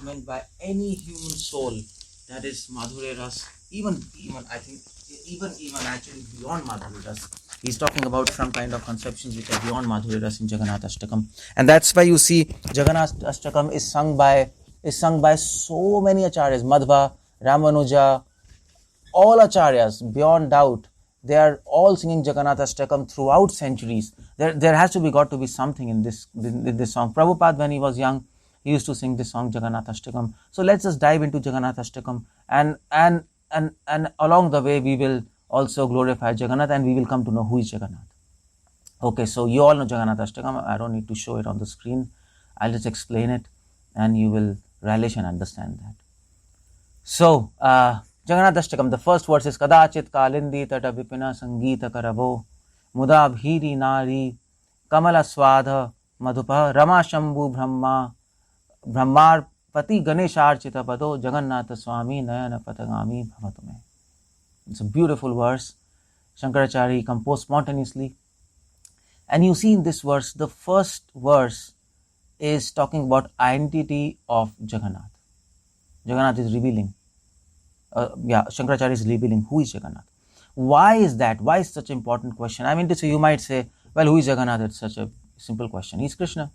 meant by any human soul that is Madhurya Ras, even actually beyond Madhurya Ras. He's talking about some kind of conceptions which are beyond Madhurya Ras in Jagannath Astakam. And that's why you see Jagannath Astakam is sung by so many acharyas, Madhva, Ramanuja, all acharyas, beyond doubt. They are all singing Jagannath Astakam throughout centuries. There has to be got to be something in this song. Prabhupada, when he was young, he used to sing this song Jagannath Astakam. So let's just dive into Jagannath Astakam, and along the way we will also glorify Jagannath, and we will come to know who is Jagannath. Okay, so you all know Jagannath Astakam. I don't need to show it on the screen. I'll just explain it, and you will relish and understand that. So, Jagannath Astakam, the first verse is Kadachit Kalindi Tata Vipina Sangeeta Karavo Muda Bhiri Nari Kamala Swadha Madhupa Rama Shambhu Brahmar Pati Ganeshar Chitapado Jagannath Swami Nayana Patagami Bhavatume. It's a beautiful verse. Shankaracharya composed spontaneously. And you see in this verse, the first verse is talking about identity of Jagannath. Jagannath is revealing. Shankaracharya is revealing who is Jagannath. Why is that? Why is such an important question? I mean to say, you might say, well, who is Jagannath? It's such a simple question. He's Krishna.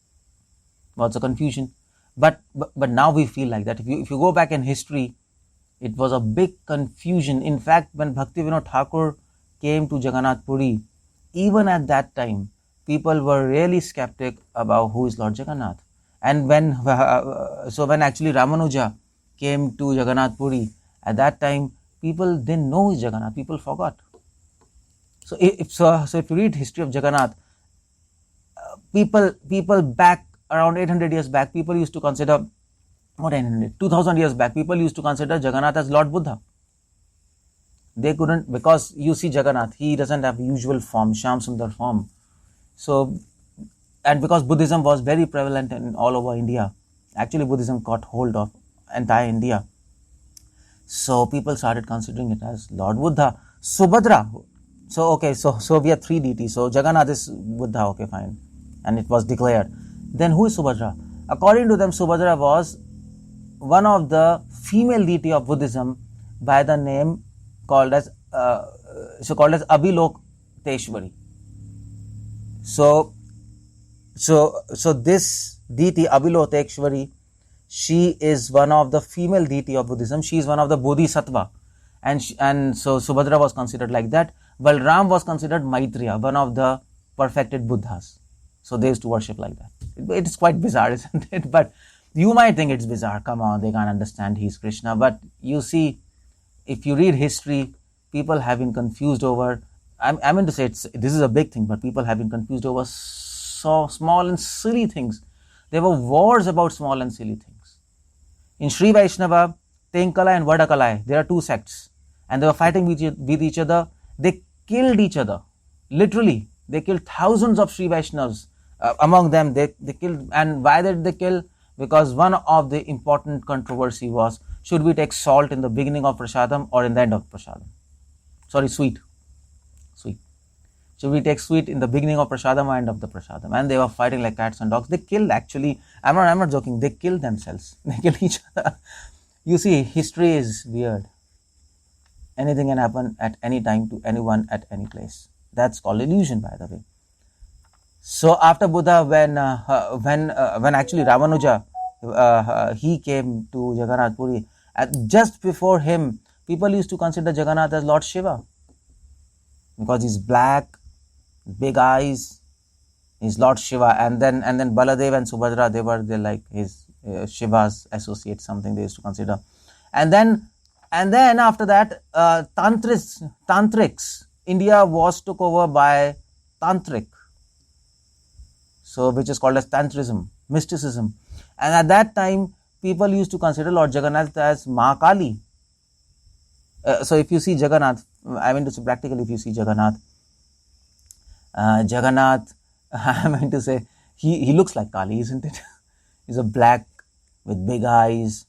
What's the confusion? But now we feel like that. If you go back in history, it was a big confusion. In fact, when Bhaktivedanta Thakur came to Jagannath Puri, even at that time, people were really skeptic about who is Lord Jagannath. And when actually Ramanuja came to Jagannath Puri, at that time, people didn't know who is Jagannath. People forgot. So if you read history of Jagannath, people back around 800 years back, people used to consider, not 800, 2000 years back, people used to consider Jagannath as Lord Buddha. They couldn't, because you see Jagannath, he doesn't have usual form, Shyam Sundar form. So, and because Buddhism was very prevalent in all over India, actually Buddhism caught hold of entire India. So people started considering it as Lord Buddha. Subhadra. So we have three deities. So Jagannath is Buddha, okay, fine. And it was declared. Then who is Subhadra? According to them, Subhadra was one of the female deity of Buddhism by the name called as 𝗲𝗲𝗪𝗲𝗀𝗪. So this deity 𝗲𝗲𝗪𝗲𝗪, she is one of the female deity of Buddhism. She is one of the Bodhisattva, and so Subhadra was considered like that. Balram was considered Maitreya, one of the perfected Buddhas. So they used to worship like that. It is quite bizarre, isn't it? But you might think it's bizarre. Come on, they can't understand he's Krishna. But you see, if you read history, people have been confused over. I mean to say, this is a big thing, but people have been confused over so small and silly things. There were wars about small and silly things. In Sri Vaishnava, Tenkalai and Vadakalai, there are two sects, and they were fighting with each other. They killed each other. Literally, they killed thousands of Sri Vaishnavas. Among them, they killed. And why did they kill? Because one of the important controversy was, should we take salt in the beginning of prasadam or in the end of prasadam? Sorry, sweet. Should we take sweet in the beginning of prasadam or end of the prasadam? And they were fighting like cats and dogs. They killed, actually. I'm not joking. They killed themselves. They killed each other. You see, history is weird. Anything can happen at any time to anyone at any place. That's called illusion, by the way. So after Buddha, when actually Ramanuja, he came to Jagannath Puri, just before him, people used to consider Jagannath as Lord Shiva, because he's black, big eyes, he's Lord Shiva. And then Baladev and Subhadra, they're like his Shiva's associates, something they used to consider. And then after that, tantrics, India was took over by tantric, so which is called as tantrism, mysticism. And at that time, people used to consider Lord Jagannath as Mahakali. So if you see Jagannath, I mean to say practically, if you see Jagannath, I mean to say, he looks like Kali, isn't it? He's a black with big eyes.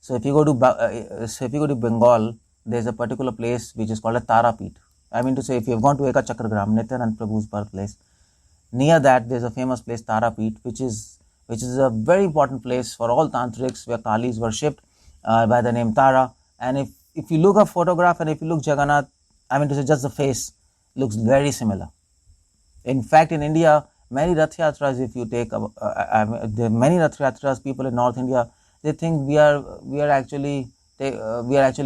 So if you go to Bengal, there's a particular place which is called a Tarapeeth. I mean to say, if you have gone to Eka Chakragram, Nityanand Prabhu's birthplace, near that there's a famous place Tarapeeth, which is which is a very important place for all tantrics, where Kali is worshipped by the name Tara. And if you look a photograph and if you look Jagannath, I mean to say just the face, looks very similar. In fact, in India, many Ratha Yatras, if you take, many Ratha Yatras, people in North India, they think we are actually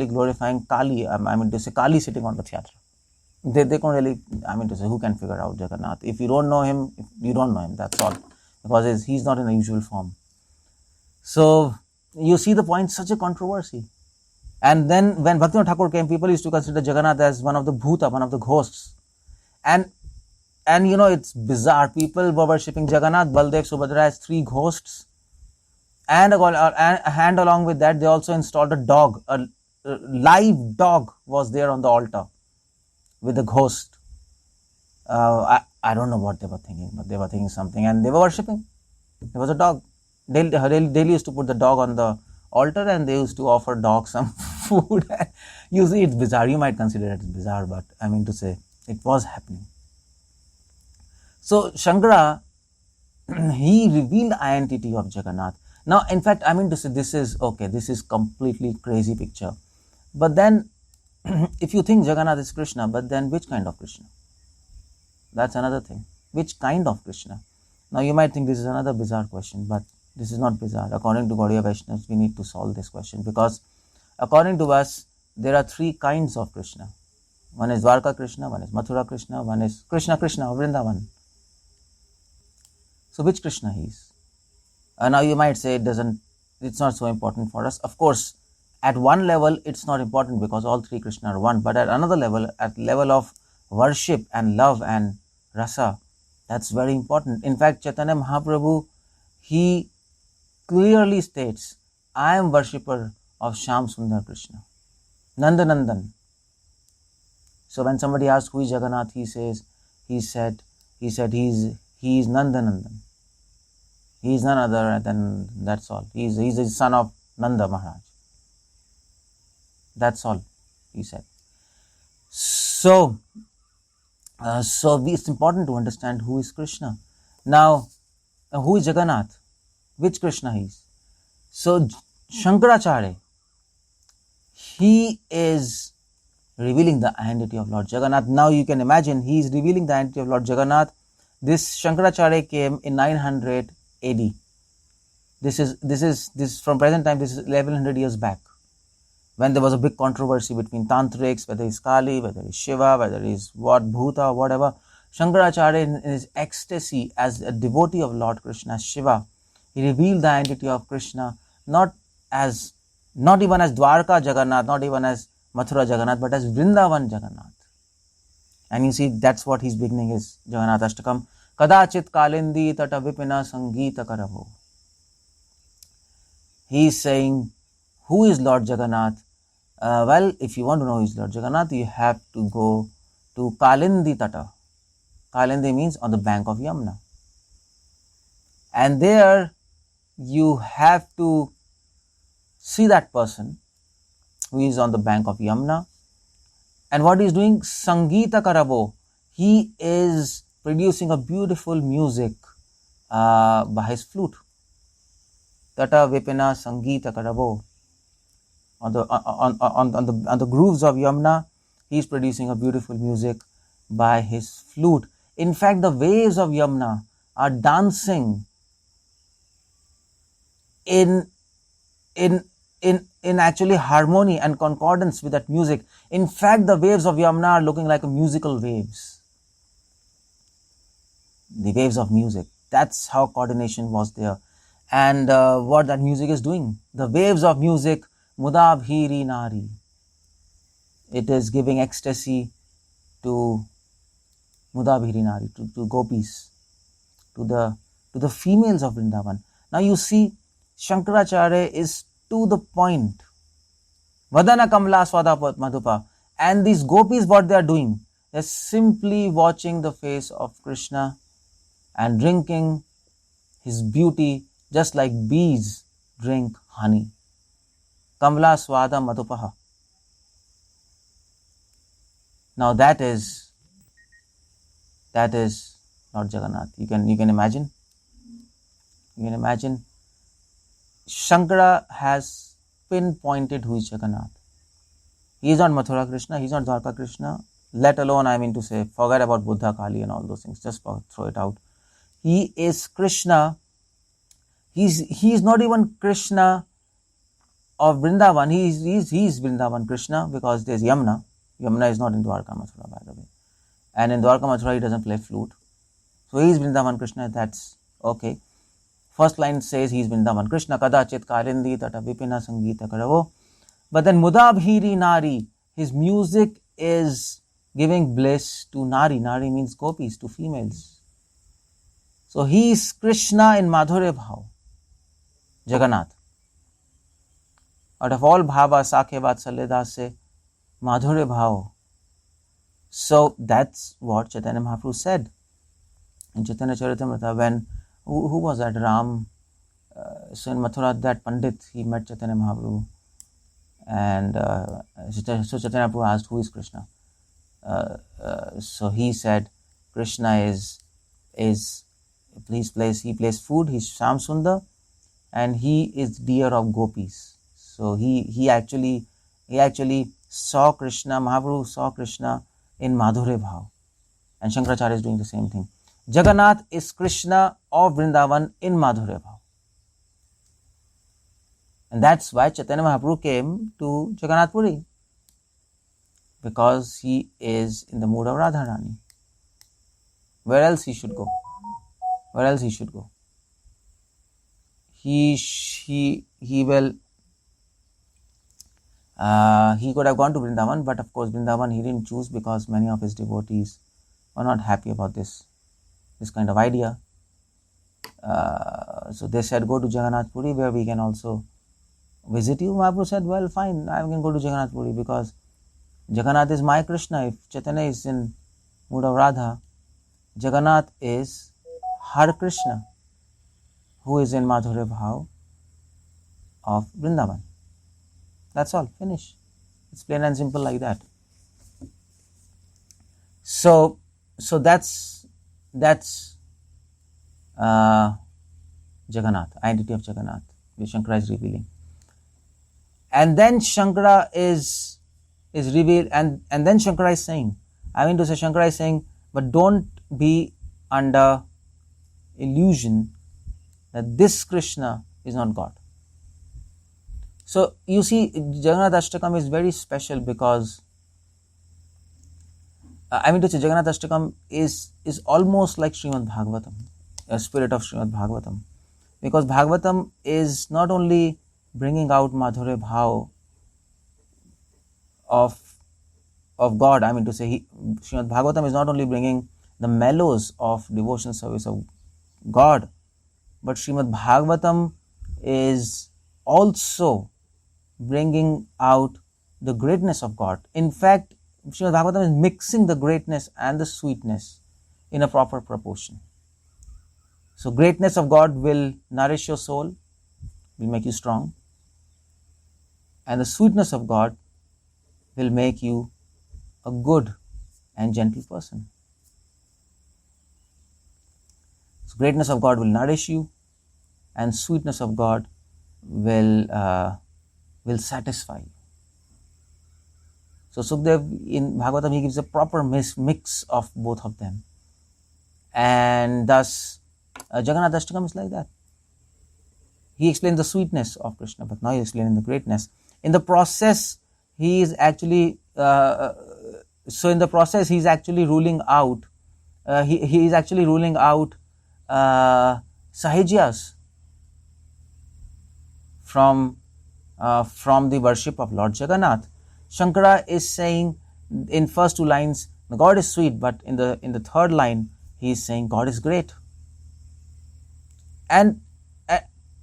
glorifying Kali. I mean to say Kali sitting on Ratha Yatra. They can't really, I mean to say, who can figure out Jagannath? If you don't know him, you don't know him, that's all. Because he's not in a usual form. So, you see the point, such a controversy. And then when Bhaktivinoda Thakur came, people used to consider Jagannath as one of the bhuta, one of the ghosts. And it's bizarre. People were worshipping Jagannath, Baldev, Subhadra as three ghosts. And along with that, they also installed a dog. A live dog was there on the altar with a ghost. I don't know what they were thinking, but they were thinking something. And they were worshipping. There was a dog. They used to put the dog on the altar and they used to offer dog some food. You see, it's bizarre. You might consider it bizarre, but I mean to say, it was happening. So, Shankara, he revealed the identity of Jagannath. Now, in fact, I mean to say, this is completely crazy picture. But then, if you think Jagannath is Krishna, but then which kind of Krishna? That's another thing. Which kind of Krishna? Now, you might think this is another bizarre question, but this is not bizarre. According to Gaudiya Vaishnavas, we need to solve this question, because according to us, there are three kinds of Krishna. One is Dwarka Krishna, one is Mathura Krishna, one is Krishna of Vrindavan. So which Krishna he is? Now you might say it's not so important for us. Of course, at one level it's not important because all three Krishna are one. But at another level, at level of worship and love and rasa, that's very important. In fact, Chaitanya Mahaprabhu, he clearly states, I am worshipper of Shyam Sundar Krishna, Nandanandan. So when somebody asks who is Jagannath, he said he is Nandanandan. He is none other than, that's all. He is the son of Nanda Maharaj. That's all he said. So it's important to understand who is Krishna. Now, who is Jagannath? Which Krishna he is? So Shankaracharya, he is revealing the identity of Lord Jagannath. Now you can imagine, he is revealing the identity of Lord Jagannath. This Shankaracharya came in 900 AD. This is from present time, this is 1100 years back, when there was a big controversy between tantrics, whether it's Kali, whether it's Shiva, whether it's Bhuta, whatever. Shankaracharya, in his ecstasy as a devotee of Lord Krishna, Shiva, he revealed the identity of Krishna, not even as Dwarka Jagannath, not even as Mathura Jagannath, but as Vrindavan Jagannath. And you see, that's what his beginning is, Jagannath Astakam. Kadachit kalindi tata vipina sangeeta karavo. He is saying, who is Lord Jagannath? Well, if you want to know who is Lord Jagannath, you have to go to Kalindi Tata. Kalindi means on the bank of Yamuna. And there you have to see that person who is on the bank of Yamuna. And what he is doing? Sangeeta Karabo. He is producing a beautiful music by his flute. Tata Vipina Sangeeta Karabo. On the grooves of Yamuna, he is producing a beautiful music by his flute. In fact, the waves of Yamuna are dancing in actually harmony and concordance with that music. In fact, the waves of Yamuna are looking like musical waves. The waves of music. That's how coordination was there. And what that music is doing. The waves of music, Mudabhiri Nari. It is giving ecstasy to Mudabhiri Nari, to gopis, to the females of Vrindavan. Now you see, Shankaracharya is to the point. Vadana Kamla Swada Madhupa. And these gopis, what they are doing? They are simply watching the face of Krishna and drinking his beauty, just like bees drink honey. Kamla Swada Madhupaha. Now that is Lord Jagannath. You can imagine. You can imagine, Shankara has pinpointed who is Jagannath. He is not Mathura Krishna, he is not Dwarka Krishna, let alone, forget about Buddha, Kali and all those things, just throw it out. He is Krishna. He is not even Krishna of Vrindavan. He is Vrindavan Krishna, because there's Yamuna. Yamuna is not in Dwarka Mathura, by the way. And in Dwarka Mathura, he doesn't play flute. So he is Vrindavan Krishna, that's okay. First line says he is Vrindavan Krishna, Kadachit Karindi Tata Vipina Sangita Karavo. But then Mudabhiri Nari, his music is giving bliss to Nari. Nari means gopis, to females. So he is Krishna in Madhurya Bhav, Jagannath. Out of all bhava, sakhe vatsalya se Madhurya Bhav. So that's what Chaitanya Mahaprabhu said in Chaitanya Charitamrita, when, who was that? Ram. So in Mathura, that Pandit, he met Chaitanya Mahaprabhu. And so Chaitanya Mahaprabhu asked, who is Krishna? So he said, Krishna he plays food, he's Sham Sundar, and he is dear of gopis. So he actually saw Krishna, Mahaprabhu saw Krishna in Madhurya Bhav. And Shankaracharya is doing the same thing. Jagannath is Krishna of Vrindavan in Madhurya Bhav. And that's why Chaitanya Mahaprabhu came to Jagannath Puri, because he is in the mood of Radharani. Where else he should go? Where else he should go? He could have gone to Vrindavan, but of course Vrindavan he didn't choose, because many of his devotees were not happy about this kind of idea. So they said, go to Jagannath Puri, where we can also visit you. Mahaprabhu said, well, fine, I can go to Jagannath Puri, because Jagannath is my Krishna. If Chaitanya is in mood of Radha, Jagannath is her Krishna, who is in Madhurya Bhav of Vrindavan. That's all, finish. It's plain and simple like that. So that's Jagannath, identity of Jagannath, which Shankara is revealing. And then Shankara is revealed, and then Shankara is saying, Shankara is saying, but don't be under illusion that this Krishna is not God. So you see, Jagannath Astakam is very special, because Jagannath Astakam is almost like Srimad Bhagavatam, a spirit of Srimad Bhagavatam, because Bhagavatam is not only bringing out Madhurya Bhav of God. Srimad Bhagavatam is not only bringing the mellows of devotional service of God, but Srimad Bhagavatam is also bringing out the greatness of God. In fact, Srimad Bhagavatam is mixing the greatness and the sweetness in a proper proportion. So greatness of God will nourish your soul, will make you strong, and the sweetness of God will make you a good and gentle person. So greatness of God will nourish you, and sweetness of God will satisfy you. So Sukdev in Bhagavatam, he gives a proper mix of both of them. And thus Jagannath Astakam is like that. He explains the sweetness of Krishna, but now he is explaining the greatness. In the process, he is actually ruling out. He is actually ruling out Sahajias from the worship of Lord Jagannath. Shankara is saying in first two lines, God is sweet, but in the third line, he is saying God is great. And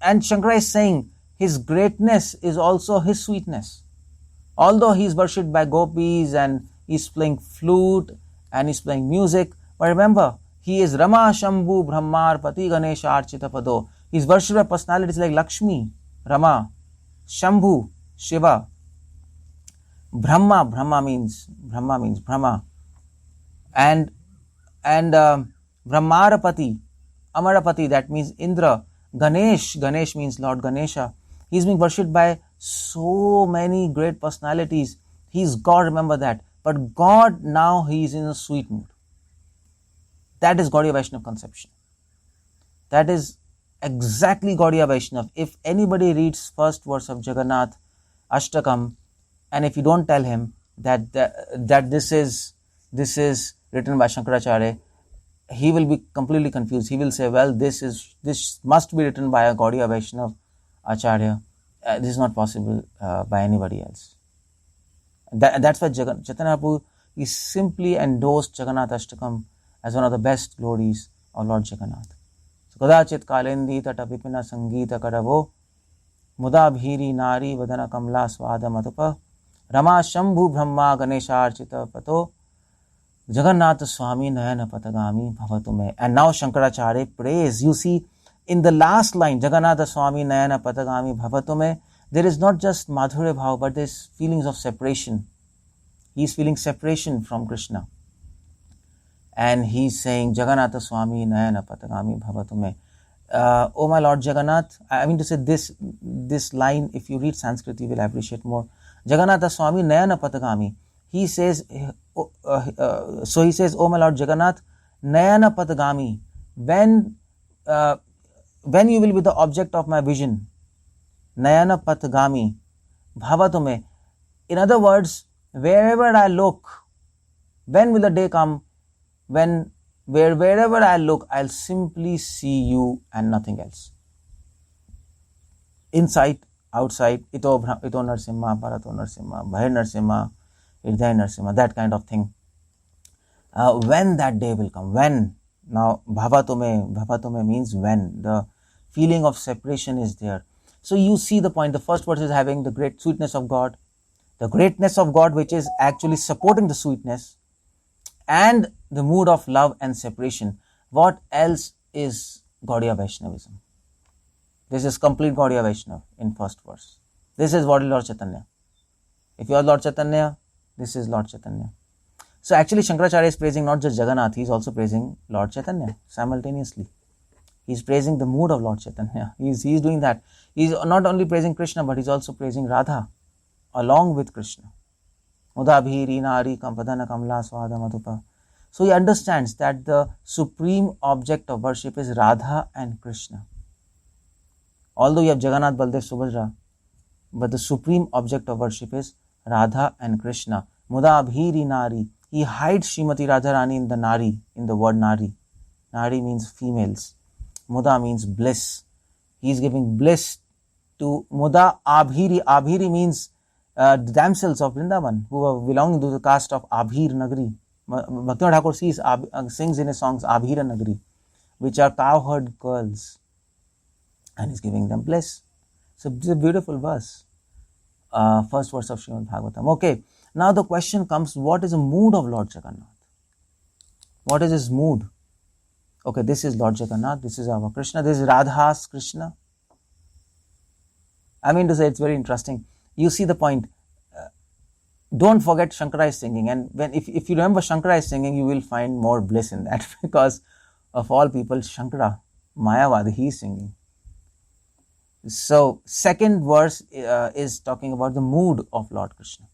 Shankara is saying his greatness is also his sweetness. Although he is worshipped by gopis and he is playing flute and he is playing music, but remember, he is Rama, Shambhu, Brahmar, Pati, Ganesha, Archita, Pado. He is worshipped by personalities like Lakshmi, Rama, Shambhu, Shiva, Brahma means Brahma, and Brahmarapati, Amarapati, that means Indra, Ganesh means Lord Ganesha. He's being worshipped by so many great personalities. He's God, remember that. But God now, he is in a sweet mood. That is Gaudiya Vaishnava conception. That is exactly Gaudiya Vaishnava. If anybody reads first verse of Jagannath Astakam, and if you don't tell him that this is written by Shankaracharya, he will be completely confused. He will say, well, this must be written by a Gaudiya Vaishnava Acharya. This is not possible by anybody else. That's why Chaitanya Prabhu is simply endorsed Jagannath Astakam as one of the best glories of Lord Jagannath. So, Kadachit Kalendi Tata Vipina Sangeeta Karavo Muda Bhiri Nari Vadana Kamla Swada Matapa Rama Shambhu Brahma Ganesharchita Pato Jagannath Swami Nayana Patagami Bhavatume. And now Shankaracharya prays. You see, in the last line, Jagannath Swami Nayana Patagami Bhavatume, there is not just Madhurya Bhav, but there's feelings of separation. He's feeling separation from Krishna. And he's saying, Jagannath Swami Nayana Patagami Bhavatume. Oh my Lord Jagannath, I mean to say this line, if you read Sanskrit, you will appreciate more. Jagannath Swami Nayana Patagami. He says, so he says, oh my Lord Jagannath, Nayana Patagami, when you will be the object of my vision, Nayana Patagami, Bhavatume. In other words, wherever I look, when will the day come when wherever I look, I'll simply see you and nothing else. Inside, outside, ito narsimha, parato narsimha, bhai narsimha, hriday narsimha, that kind of thing. When that day will come, when? Now, bhavatume means when. The feeling of separation is there. So you see the point. The first verse is having the great sweetness of God, the greatness of God, which is actually supporting the sweetness, and the mood of love and separation. What else is Gaudiya Vaishnavism? This is complete Gaudiya Vaishnava in first verse. This is what is Lord Chaitanya. If you are Lord Chaitanya, this is Lord Chaitanya. So actually Shankaracharya is praising not just Jagannath, he is also praising Lord Chaitanya simultaneously. He is praising the mood of Lord Chaitanya. He is doing that. He is not only praising Krishna, but he is also praising Radha along with Krishna. Muda bhiri nari kampadana kamla swada madhupa. So he understands that the supreme object of worship is Radha and Krishna. Although you have Jagannath, Baldev, Subhadra, but the supreme object of worship is Radha and Krishna. Muda bhiri nari. He hides Srimati Radharani in the nari, in the word nari. Nari means females. Muda means bliss. He is giving bliss to Muda Abhiri. Abhiri means damsels of Vrindavan who are belonging to the caste of Abhir Nagari. Bhaktivedanta Thakur sings in his songs Abhira Nagari, which are cowherd girls, and he's giving them bliss. So it's a beautiful verse. First verse of Srimad Bhagavatam. Okay, now the question comes, what is the mood of Lord Jagannath? What is his mood? Okay, this is Lord Jagannath, this is our Krishna, this is Radha's Krishna. I mean to say, it's very interesting. You see the point. Don't forget Shankara is singing, and if you remember Shankara is singing, you will find more bliss in that, because of all people, Shankara, Mayavadi, he is singing. So, second verse is talking about the mood of Lord Krishna.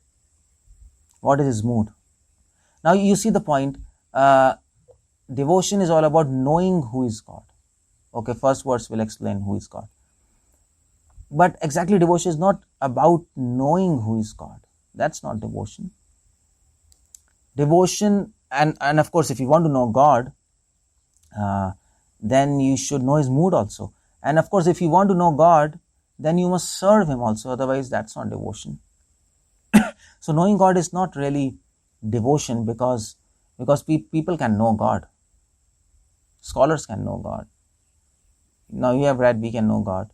What is his mood? Now you see the point. Devotion is all about knowing who is God. Okay, first verse will explain who is God. But exactly, devotion is not about knowing who is God. That's not devotion. Devotion, and of course, if you want to know God, then you should know his mood also. And of course, if you want to know God, then you must serve him also. Otherwise, that's not devotion. So knowing God is not really devotion, because people can know God. Scholars can know God. Now you have read, we can know God.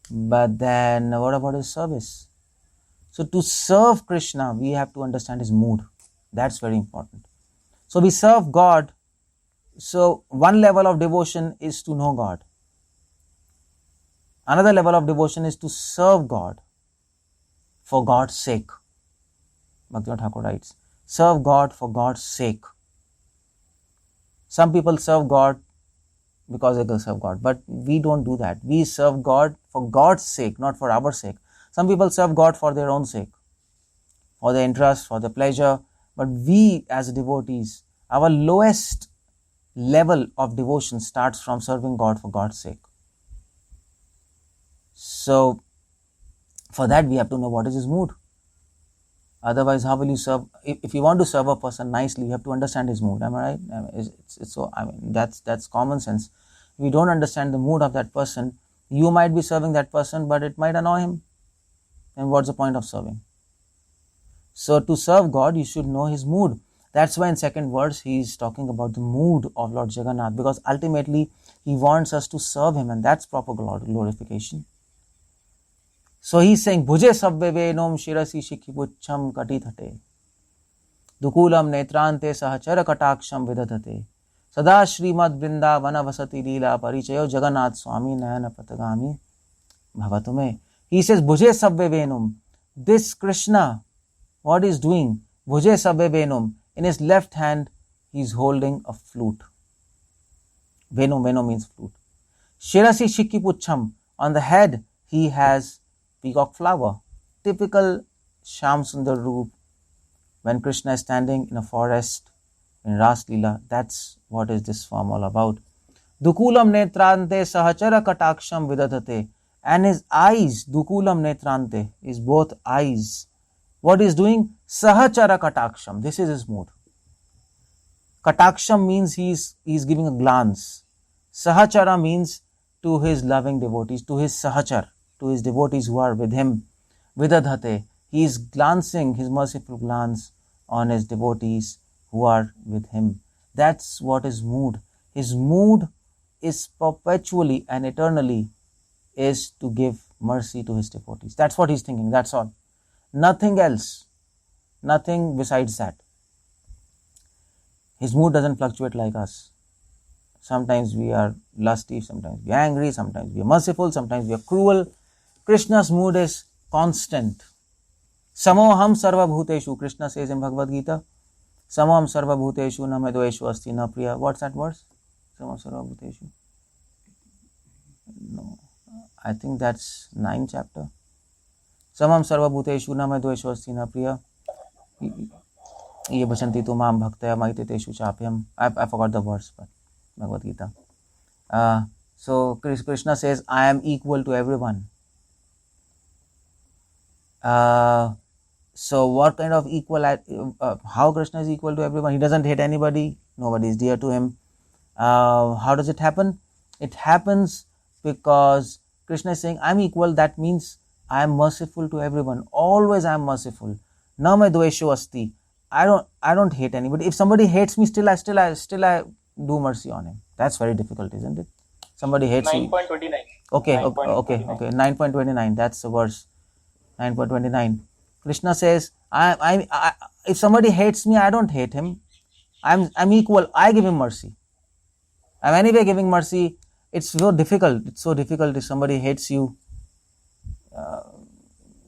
But then what about his service? So to serve Krishna, we have to understand his mood. That's very important. So we serve God. So one level of devotion is to know God. Another level of devotion is to serve God for God's sake. Bhaktivedanta Thakur writes, serve God for God's sake. Some people serve God because they will serve God. But we don't do that. We serve God for God's sake, not for our sake. Some people serve God for their own sake, for their interest, for their pleasure. But we as devotees, our lowest level of devotion starts from serving God for God's sake. So, for that we have to know what is his mood. Otherwise, how will you serve? If you want to serve a person nicely, you have to understand his mood. Am I right? That's common sense. If you don't understand the mood of that person, you might be serving that person, but it might annoy him. And what's the point of serving? So to serve God, you should know his mood. That's why in second verse, he is talking about the mood of Lord Jagannath, because ultimately he wants us to serve him, and that's proper glorification. So he's saying, Bhuje sabbe venom shirasi shikhipucham katithate dukulam netrante sahachara kataksham vidadhate sada Srimad Vrindavana vasati leela parichayo Jagannath Swami nayana patagami bhavatume. He says, Bhuje sabbe venom. This Krishna, what he's doing, Bhuje sabbe venom. In his left hand, he's holding a flute. Venom means flute. Shirasi shikhipucham. On the head, he has peacock flower, typical Shyam Sundar Roop. When Krishna is standing in a forest in Ras Leela, that's what is this form all about. Dukulam netrante sahachara kataksham vidadhate. And his eyes, dukulam netrante, is both eyes. What is doing? Sahachara kataksham. This is his mood. Kataksham means he's giving a glance. Sahachara means to his loving devotees, to his sahachar, to his devotees who are with him. Vidadhate, he is glancing his merciful glance on his devotees who are with him. That's what his mood. His mood is perpetually and eternally is to give mercy to his devotees. That's what he's thinking, that's all. Nothing else. Nothing besides that. His mood doesn't fluctuate like us. Sometimes we are lusty, sometimes we are angry, sometimes we are merciful, sometimes we are cruel. Krishna's mood is constant. Samoham sarva bhuteshu. Krishna says in Bhagavad Gita, Samoham sarva bhuteshu na me dveshu asti na priya. What's that verse? Samoham sarva bhuteshu. No, I think that's 9th chapter. Samam sarva bhuteshu na me dveshu asti na priya. Ye bhajanti tu mam bhaktaya maititeshu chapyam. I forgot the verse, but Bhagavad Gita. So Krishna says, I am equal to everyone. So what kind of how Krishna is equal to everyone? He doesn't hate anybody. Nobody is dear to him. How does it happen? It happens because Krishna is saying, I'm equal. That means I am merciful to everyone. Always I am merciful. Na me dvesho asti. I don't hate anybody. If somebody hates me, still I do mercy on him. That's very difficult, isn't it? Somebody hates you. 9.29. Okay. 9.29. That's the verse. 9.29. Krishna says, if somebody hates me, I don't hate him. I'm equal. I give him mercy. I'm anyway giving mercy. It's so difficult. It's so difficult. If somebody hates you,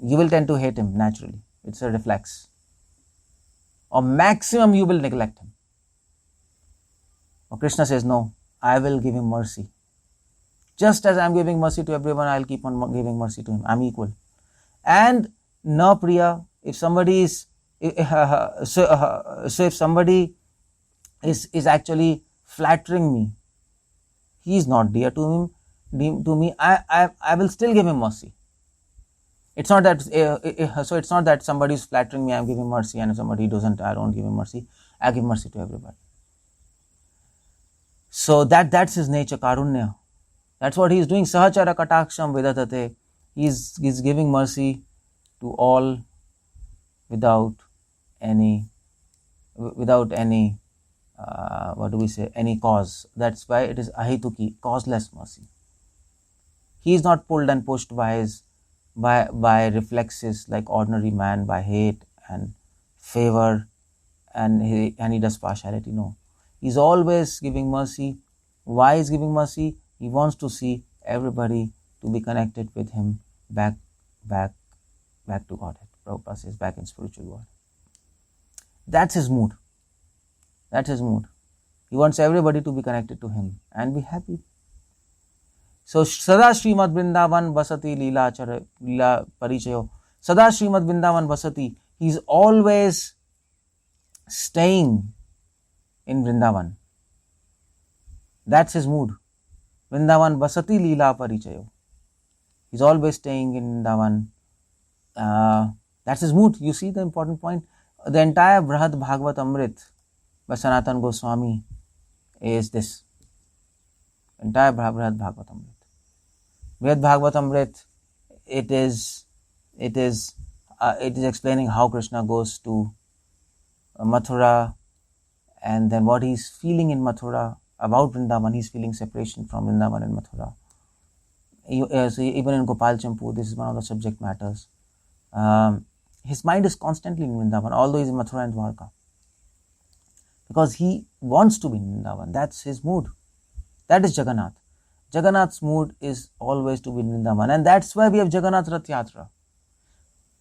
you will tend to hate him naturally. It's a reflex. Or maximum you will neglect him. But Krishna says, no, I will give him mercy. Just as I'm giving mercy to everyone, I'll keep on giving mercy to him. I'm equal. And na priya, if somebody is if somebody is actually flattering me, he is not dear to me. I will still give him mercy. It's not that it's not that somebody is flattering me, I'm giving mercy, and if somebody doesn't, I don't give him mercy. I give mercy to everybody. So that's his nature, karunya. That's what he is doing. Sahachara kataksham vidadhate. He's giving mercy to all without any any cause. That's why it is ahituki, causeless mercy. He is not pulled and pushed by reflexes like ordinary man, by hate and favor, and he does partiality. No, he's always giving mercy. Why is giving mercy? He wants to see everybody to be connected with him back to Godhead. Prabhupada says back in spiritual world. That's his mood. That's his mood. He wants everybody to be connected to him and be happy. So Sada Srimad Vrindavan Vasati Leela Parichayo. Sada Srimad Vrindavan Vasati. He's always staying in Vrindavan. That's his mood. Vrindavan Vasati Leela Parichayo. He's always staying in Vrindavan. That's his mood. You see the important point? The entire Brihad Bhagavad Amrit by Sanatana Goswami is this. Entire Brihad Bhagavad Amrit. Brihad Bhagavad Amrit, it is explaining how Krishna goes to Mathura, and then what he's feeling in Mathura about Vrindavan. He's feeling separation from Vrindavan and Mathura. So even in Gopal Champu, this is one of the subject matters. His mind is constantly in Vrindavan, although he's in Mathura and Dwarka, because he wants to be in Vrindavan. That's his mood. That is Jagannath. Jagannath's mood is always to be in Vrindavan, and that's why we have Jagannath Ratha Yatra,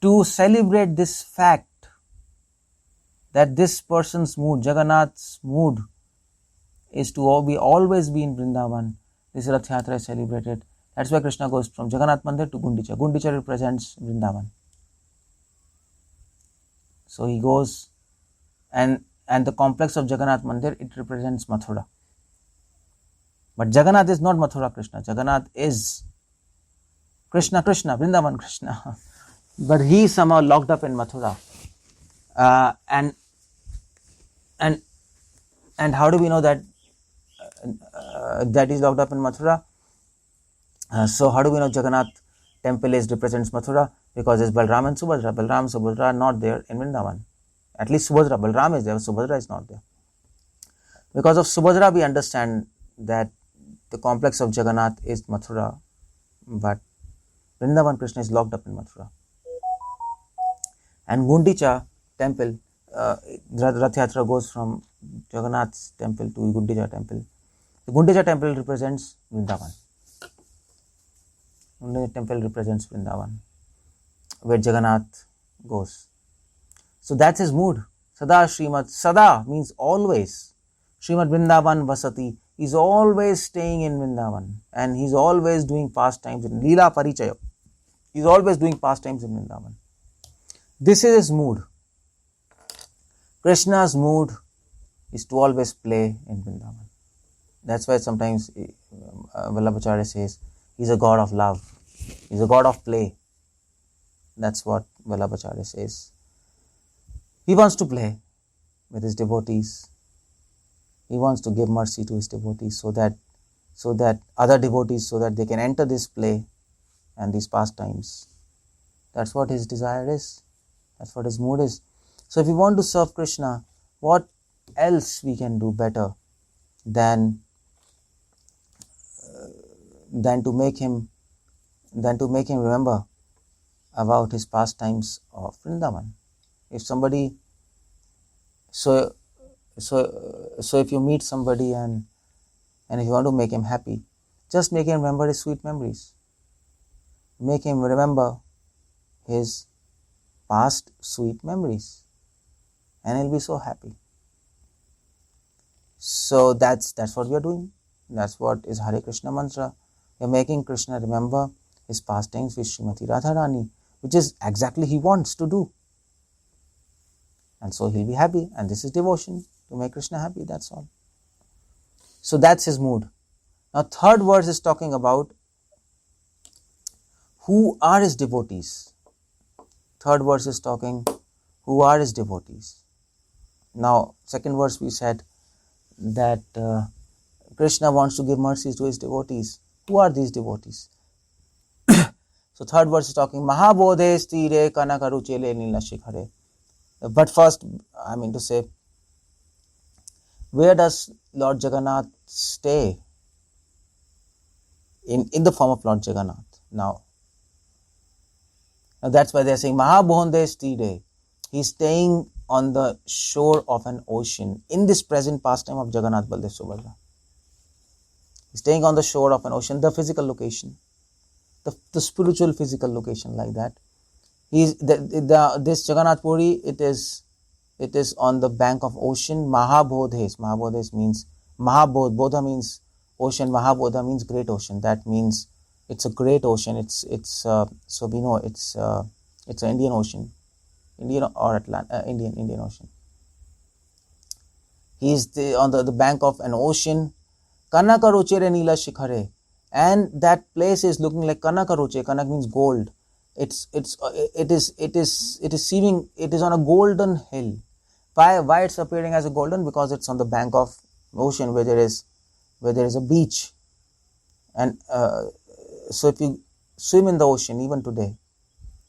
to celebrate this fact that this person's mood, Jagannath's mood, is to always be in Vrindavan. This Ratha Yatra is celebrated. That's why Krishna goes from Jagannath Mandir to Gundicha. Gundicha represents Vrindavan. So he goes, and the complex of Jagannath Mandir, it represents Mathura. But Jagannath is not Mathura Krishna. Jagannath is Krishna, Vrindavan Krishna. But he is somehow locked up in Mathura. And how do we know that that is locked up in Mathura? So how do we know Jagannath temple represents Mathura? Because there's Balram and Subhadra. Balram and Subhadra are not there in Vrindavan. At least Subhadra. Balram is there, Subhadra is not there. Because of Subhadra, we understand that the complex of Jagannath is Mathura, but Vrindavan Krishna is locked up in Mathura. And Gundicha temple, Rath Yatra goes from Jagannath's temple to Gundicha temple. The Gundicha temple represents Vrindavan. Gundicha temple represents Vrindavan, where Jagannath goes. So that's his mood. Sada Srimad. Sada means always. Srimad Vrindavan Vasati. He's always staying in Vrindavan, and he's always doing pastimes in Leela Parichaya. He's always doing pastimes in Vrindavan. This is his mood. Krishna's mood is to always play in Vrindavan. That's why sometimes Vallabhacharya says he's a god of love. He's a god of play. That's what Vallabhacharya says. He wants to play with his devotees. He wants to give mercy to his devotees so that other devotees, so that they can enter this play and these pastimes. That's what his desire is. That's what his mood is. So if we want to serve Krishna, what else we can do better than to make him remember about his pastimes of Vrindavan? If somebody, so if you meet somebody and if you want to make him happy, just make him remember his sweet memories. Make him remember his past sweet memories, and he'll be so happy. So that's what we are doing. That's what is Hare Krishna mantra. We are making Krishna remember his pastimes with Srimati Radharani, which is exactly he wants to do. And so he'll be happy, and this is devotion, to make Krishna happy, that's all. So that's his mood. Now third verse is talking about who are his devotees. Third verse is talking who are his devotees. Now second verse we said that Krishna wants to give mercies to his devotees. Who are these devotees? So third verse is talking Mahabodhe stire kanakaruchele nilashikare. But first, I mean to say, where does Lord Jagannath stay? In the form of Lord Jagannath. Now that's why they are saying Mahabodhe stire. He is staying on the shore of an ocean in this present pastime of Jagannath Baldev Subhadra. He is staying on the shore of an ocean, the physical location, the spiritual physical location, like that. This Jagannath Puri, it is on the bank of ocean. Mahabodhes means Mahabodh. Bodha means ocean, Mahabodha means great ocean. That means it's a great ocean. So we know it's an Indian Ocean, Indian or Indian Ocean. He is on the bank of an ocean. Kanaka Ruchere Nila Shikhare, and that place is looking like Kanaka Ruche. Kanak means gold. It is on a golden hill. Why it's appearing as a golden? Because it's on the bank of ocean where there is a beach. And so if you swim in the ocean even today,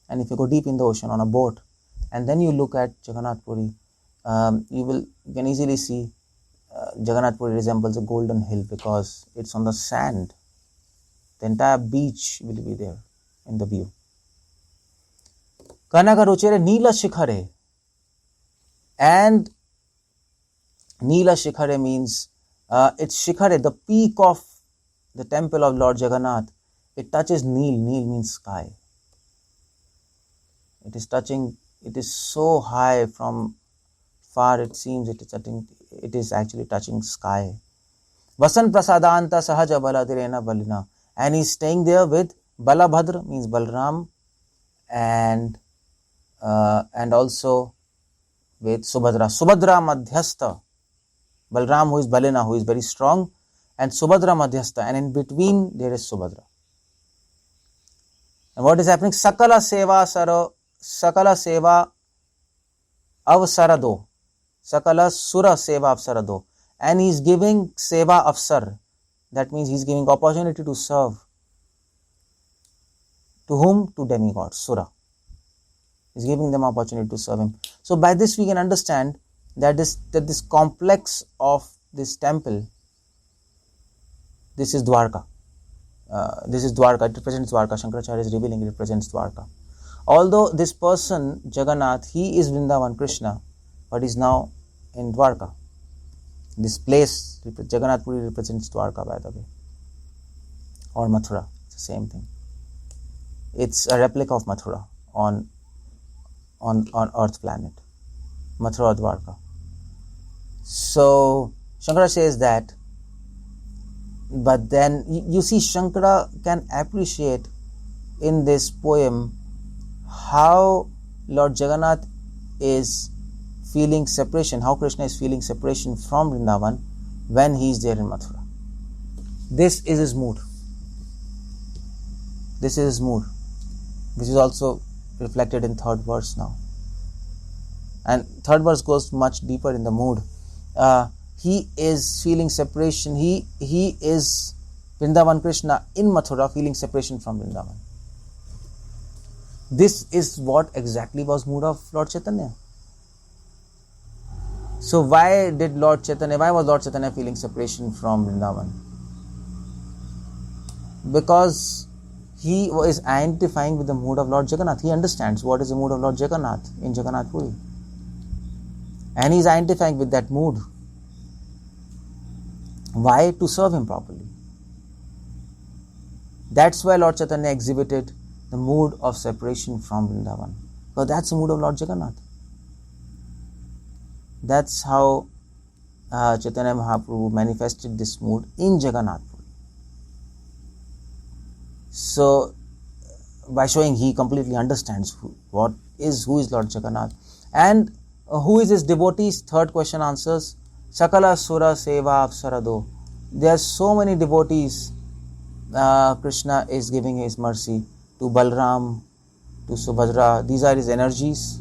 and if you go deep in the ocean on a boat, and then you look at Jagannath Puri, you can easily see Jagannath Puri resembles a golden hill because it's on the sand. The entire beach will be there in the view. Kanaka Ruchere Nila Shikhare. And Nila Shikhare means it's Shikhare, the peak of the temple of Lord Jagannath. It touches Nil. Nil means sky. It is so high from far, it seems it is actually touching sky. Vasan Prasadanta Sahaja Baladirena Balina. And he's staying there with Balabhadra, means Balram, and also with Subhadra. Subhadra Madhyastha. Balram, who is Balina, who is very strong, and Subhadra Madhyastha, and in between there is Subhadra. And what is happening? Sakala Seva Avsarado. Sakala Sura Seva Avsarado. And he is giving Seva Avsar. That means he is giving opportunity to serve. To whom? To demigods, Sura. He is giving them opportunity to serve him. So by this we can understand that this complex of this temple, this is Dwarka. It represents Dwarka. Shankaracharya is revealing it represents Dwarka. Although this person, Jagannath, he is Vrindavan Krishna, but is now in Dwarka. This place, Jagannath Puri, represents Dwarka, by the way, or Mathura. It's the same thing. It's a replica of Mathura on Earth planet, Mathura Dwarka. So Shankara says that, but then you see Shankara can appreciate in this poem how Lord Jagannath is feeling separation, how Krishna is feeling separation from Vrindavan when he is there in Mathura. This is his mood. This is his mood, which is also reflected in third verse now. And third verse goes much deeper in the mood. He is feeling separation. He is Vrindavan Krishna in Mathura, feeling separation from Vrindavan. This is what exactly was mood of Lord Chaitanya. So why was Lord Chaitanya feeling separation from Vrindavan? Because he is identifying with the mood of Lord Jagannath. He understands what is the mood of Lord Jagannath in Jagannath Puri. And he is identifying with that mood. Why? To serve him properly. That's why Lord Chaitanya exhibited the mood of separation from Vrindavan. Because that's the mood of Lord Jagannath. That's how Chaitanya Mahaprabhu manifested this mood in Jagannath Puri. So, by showing he completely understands who is Lord Jagannath and who is his devotees. Third question answers Sakala Sura Seva Avsarado. There are so many devotees. Krishna is giving his mercy to Balram, to Subhadra. These are his energies,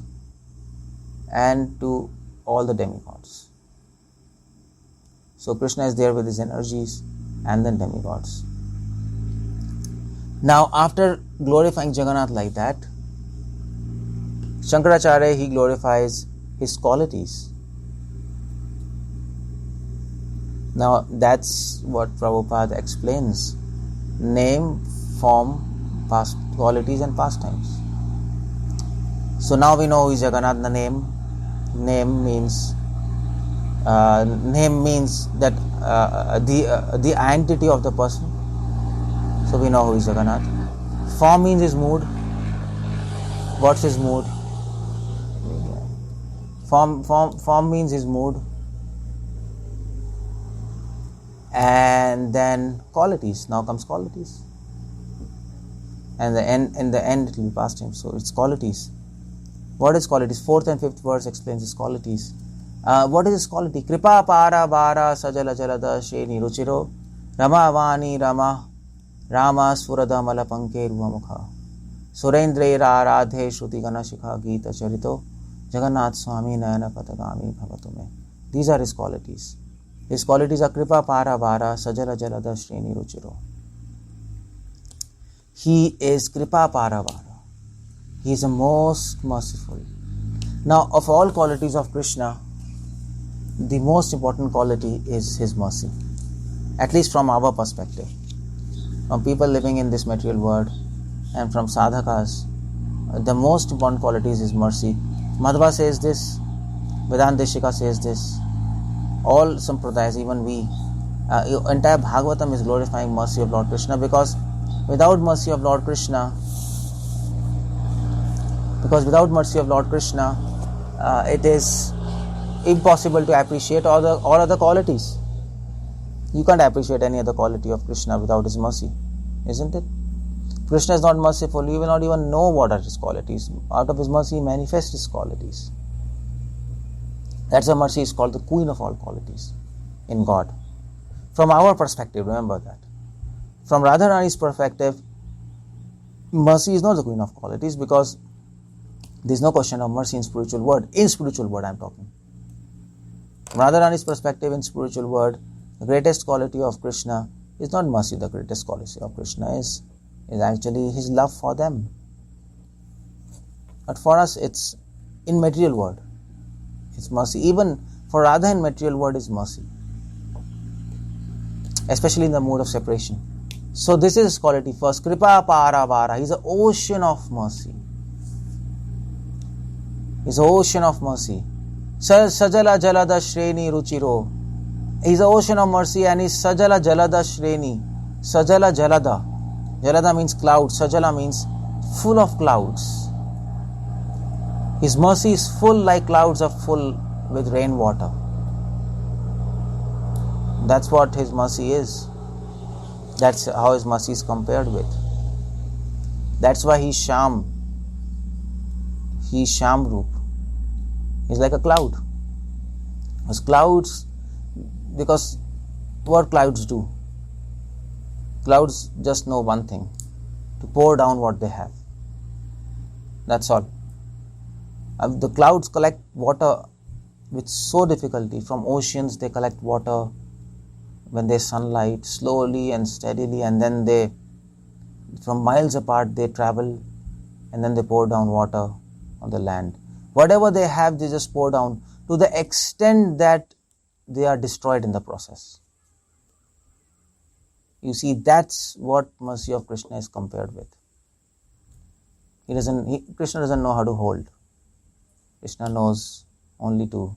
and to all the demigods. So Krishna is there with his energies and then demigods. Now, after glorifying Jagannath like that, Shankaracharya, he glorifies his qualities. Now, that's what Prabhupada explains. Name, form, past qualities and pastimes. So now we know who is Jagannath. The name means that the identity of the person. So we know who is Jagannath. Form means his mood. What's his mood? Form means his mood. And then qualities. Now comes qualities. And in the end it will be past tense. So it's qualities. What is qualities? 4th and 5th verse explains its qualities. What is this quality? Kripa para vara sajala jalada shreni ruchiro Rama vani Rama Rama Surada Malapanke Ruhamukha Surendre Radhe Shruti Ganashikha Gita Charito Jagannath Swami Nayana Patagami Bhavatume. These are his qualities. His qualities are Kripa Para Vara Sajala Jalada Shreni Ruchiro. He is Kripa Para Vara. He is the most merciful. Now, of all qualities of Krishna, the most important quality is his mercy. At least from our perspective. From people living in this material world and from sadhakas, the most important quality is his mercy. Madhva says this, Vedanta Deshika says this, all sampradayas, even we, entire Bhagavatam is glorifying mercy of Lord Krishna, because without mercy of Lord Krishna, it is impossible to appreciate all other qualities. You can't appreciate any other quality of Krishna without his mercy, isn't it? Krishna is not merciful, you will not even know what are his qualities. Out of his mercy, he manifests his qualities. That's why mercy is called the queen of all qualities in God. From our perspective, remember that. From Radharani's perspective, mercy is not the queen of qualities, because there is no question of mercy in spiritual world. In spiritual world I am talking. From Radharani's perspective, in spiritual world, the greatest quality of Krishna is not mercy. The greatest quality of Krishna is actually his love for them. But for us, it's in material world. It's mercy. Even for Radha in material world is mercy. Especially in the mood of separation. So this is his quality first. Kripa para vara. He's an ocean of mercy. He's an ocean of mercy. Sajala jalada shreni ruchiro. He's the ocean of mercy, and he's Sajala Jalada Shreni. Sajala Jalada. Jalada means cloud. Sajala means full of clouds. His mercy is full like clouds are full with rainwater. That's what his mercy is. That's how his mercy is compared with. That's why he's Sham. He's Shamrup. He's like a cloud. Because what clouds do? Clouds just know one thing, to pour down what they have. That's all. The clouds collect water with so difficulty. From oceans they collect water when there's sunlight, slowly and steadily, and then from miles apart they travel, and then they pour down water on the land. Whatever they have, they just pour down to the extent that they are destroyed in the process. You see, that's what mercy of Krishna is compared with. Krishna doesn't know how to hold. Krishna knows only to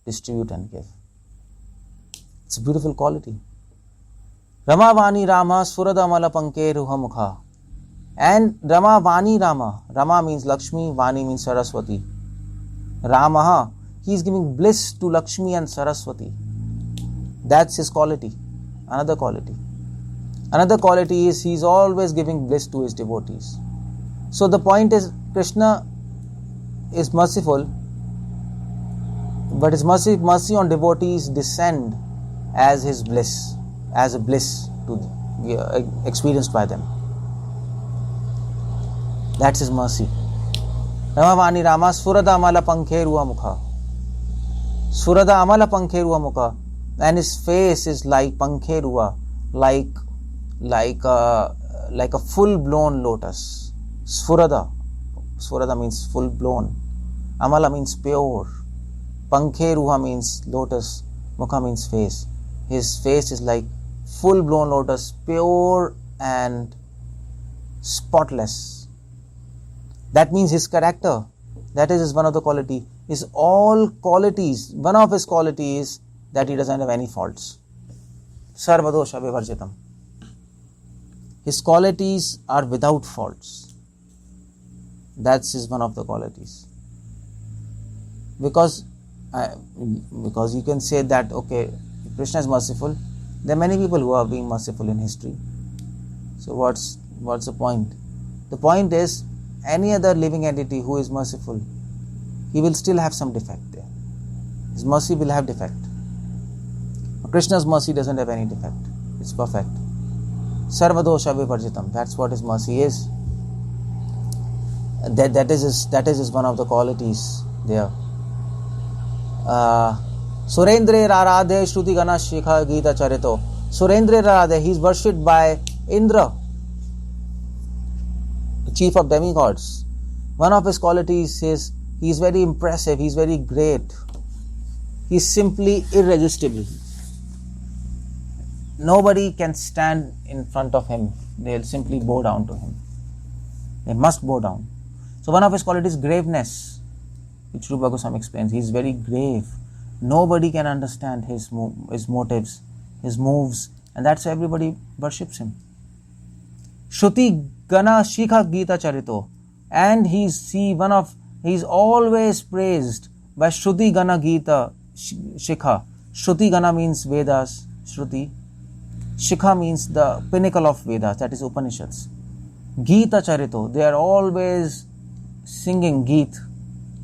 distribute and give. It's a beautiful quality. Rama Vani Rama Surada Malapanke Ruhamukha. And Rama Vani Rama. Rama means Lakshmi, Vani means Saraswati. Ramaha. He is giving bliss to Lakshmi and Saraswati. That's his quality. Another quality. Another quality is he is always giving bliss to his devotees. So the point is, Krishna is merciful, but his mercy on devotees descend as his bliss, as a bliss to be experienced by them. That's his mercy. Ramavani Rama Surada Amala Pankheruwa Mukha. Surada Amala Pankheruwa Mukha. And his face is like Pankheruwa, like a full-blown lotus. Surada means full-blown. Amala means pure. Pankheruha means lotus. Mukha means face. His face is like full-blown lotus, pure and spotless. That means his character. That is one of the quality. His all qualities. One of his qualities is that he doesn't have any faults. Sarvadosha vivarjitam. His qualities are without faults. That's his one of the qualities. Because you can say that, okay, Krishna is merciful, There are many people who are being merciful in history. So what's the point? The point is, any other living entity who is merciful, he will still have some defect there. His mercy will have defect. Krishna's mercy doesn't have any defect. It's perfect. Sarvadosha vivarjitam. That's what his mercy is. That is one of the qualities there. Surendre Raradhe Shruti Gana Shikha Gita Charito. Surendre Raradhe, he is worshipped by Indra, the chief of demigods. One of his qualities is he is very impressive, he is very great. He is simply irresistible. Nobody can stand in front of him. They will simply bow down to him. They must bow down. So one of his qualities is graveness, which Rupa Goswami explains. He is very grave. Nobody can understand his motives, his moves, and that's why everybody worships him. Shruti Gana Shikha Gita Charito. And he's always praised by Shruti Gana Gita Shikha. Shruti Gana means Vedas, Shruti. Shikha means the pinnacle of Vedas, that is Upanishads. Gita Charito, they are always singing Geet.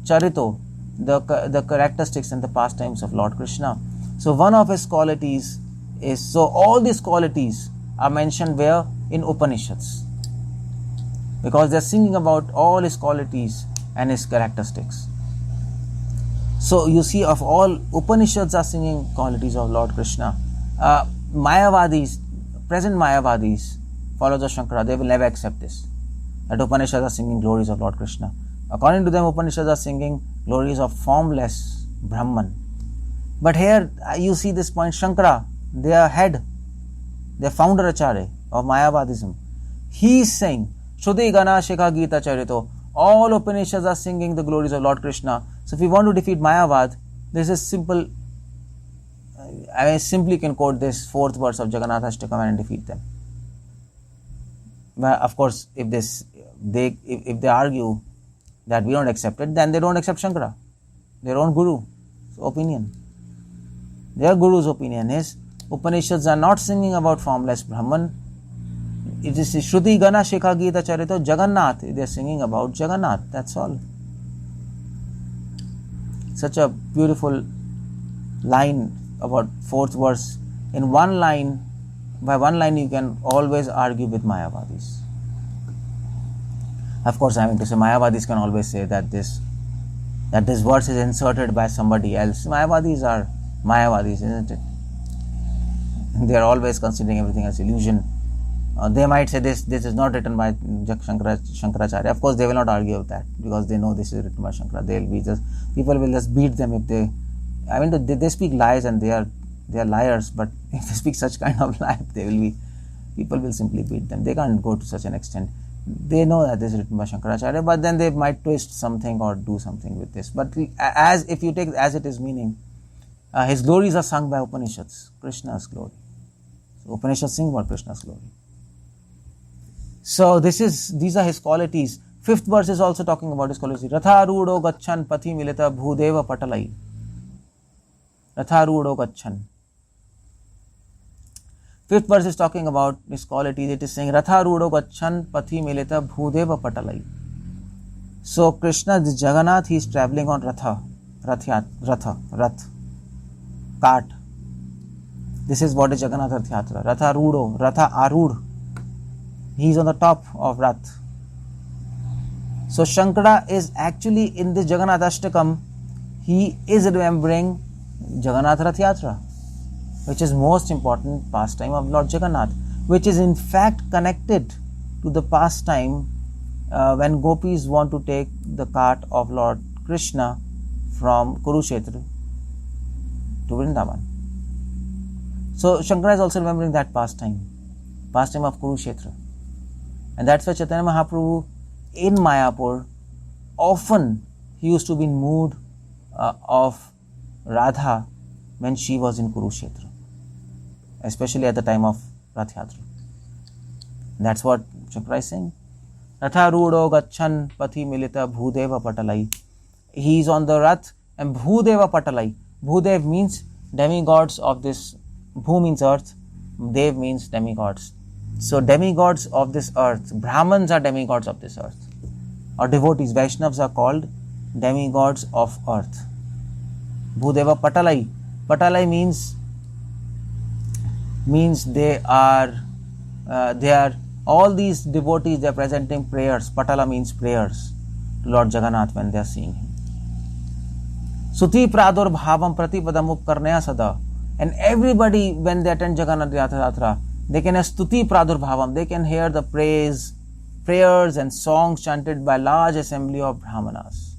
Charito, the characteristics and the pastimes of Lord Krishna. So one of his qualities is, so all these qualities are mentioned where? In Upanishads. Because they are singing about all his qualities and his characteristics. So you see, of all Upanishads are singing qualities of Lord Krishna. Mayavadis, present Mayavadis, followers of Shankara, they will never accept this. That Upanishads are singing glories of Lord Krishna. According to them, Upanishads are singing glories of formless Brahman. But here you see this point, Shankara, their head, their founder Acharya of Mayavadism, he is saying, Shruti Gana Shikha Gita Charito, all Upanishads are singing the glories of Lord Krishna. So if we want to defeat Mayavad, this is simple. I simply can quote this 4th verse of Jagannath Astakam and defeat them. But of course, if they argue that we don't accept it, then they don't accept Shankara, their own guru's opinion. Their guru's opinion is Upanishads are not singing about formless Brahman. It is Shruti Gana Shikha Gita Charito Jagannath. They are singing about Jagannath. That's all. Such a beautiful line about 4th verse. In one line, by one line you can always argue with Mayavadis. Of course, I mean to say Mayavadis can always say that this verse is inserted by somebody else. Mayavadis are Mayavadis, isn't it? They are always considering everything as illusion. They might say this is not written by Shankaracharya. Of course, they will not argue with that because they know this is written by Shankara. People will just beat them if they. I mean, they speak lies and they are liars. But if they speak such kind of lie, people will simply beat them. They can't go to such an extent. They know that this is written by Shankaracharya, but then they might twist something or do something with this. But if you take as it is meaning, his glories are sung by Upanishads, Krishna's glory. So Upanishads sing about Krishna's glory. So these are his qualities. 5th verse is also talking about his qualities. Ratha Rudo Gachan Pathi Milita Bhudeva Patalai. Ratha Rudo Gachan. 5th verse is talking about his qualities. It is saying Ratha Rudo Gachan Pathi Milita Bhudeva Patalai. So Krishna, this Jagannath, he is traveling on Rath, cart. This is what is Jagannath Rath Yatra. Ratha Rudo, Ratha Arud. He is on the top of Rath. So Shankara is actually in this Jagannath Astakam, he is remembering Jagannath Rath Yatra, which is most important pastime of Lord Jagannath, which is in fact connected to the pastime when gopis want to take the cart of Lord Krishna from Kurukshetra to Vrindavan. So Shankara is also remembering that pastime of Kurukshetra. And that's why Chaitanya Mahaprabhu in Mayapur, often he used to be in mood of Radha when she was in Kurukshetra, especially at the time of Rath Yatra. That's what Shankara is saying. Ratha Rudo Gachan Pathi Milita Bhudeva Patalai. He is on the Rath and Bhudeva Patalai. Bhudev means demigods of this. Bhu means earth Dev means demigods. So demigods of this earth, Brahmins are demigods of this earth. Or devotees, Vaishnavas are called demigods of earth. Bhudeva Patalai. Patalai means they are all these devotees, they are presenting prayers. Patala means prayers to Lord Jagannath when they are seeing him. Suti pradur bhavam pratipadam upkarnaya sada. And everybody, when they attend Jagannath Yatra, they can have stuti pradur bhavam. They can hear the prayers and songs chanted by large assembly of Brahmanas.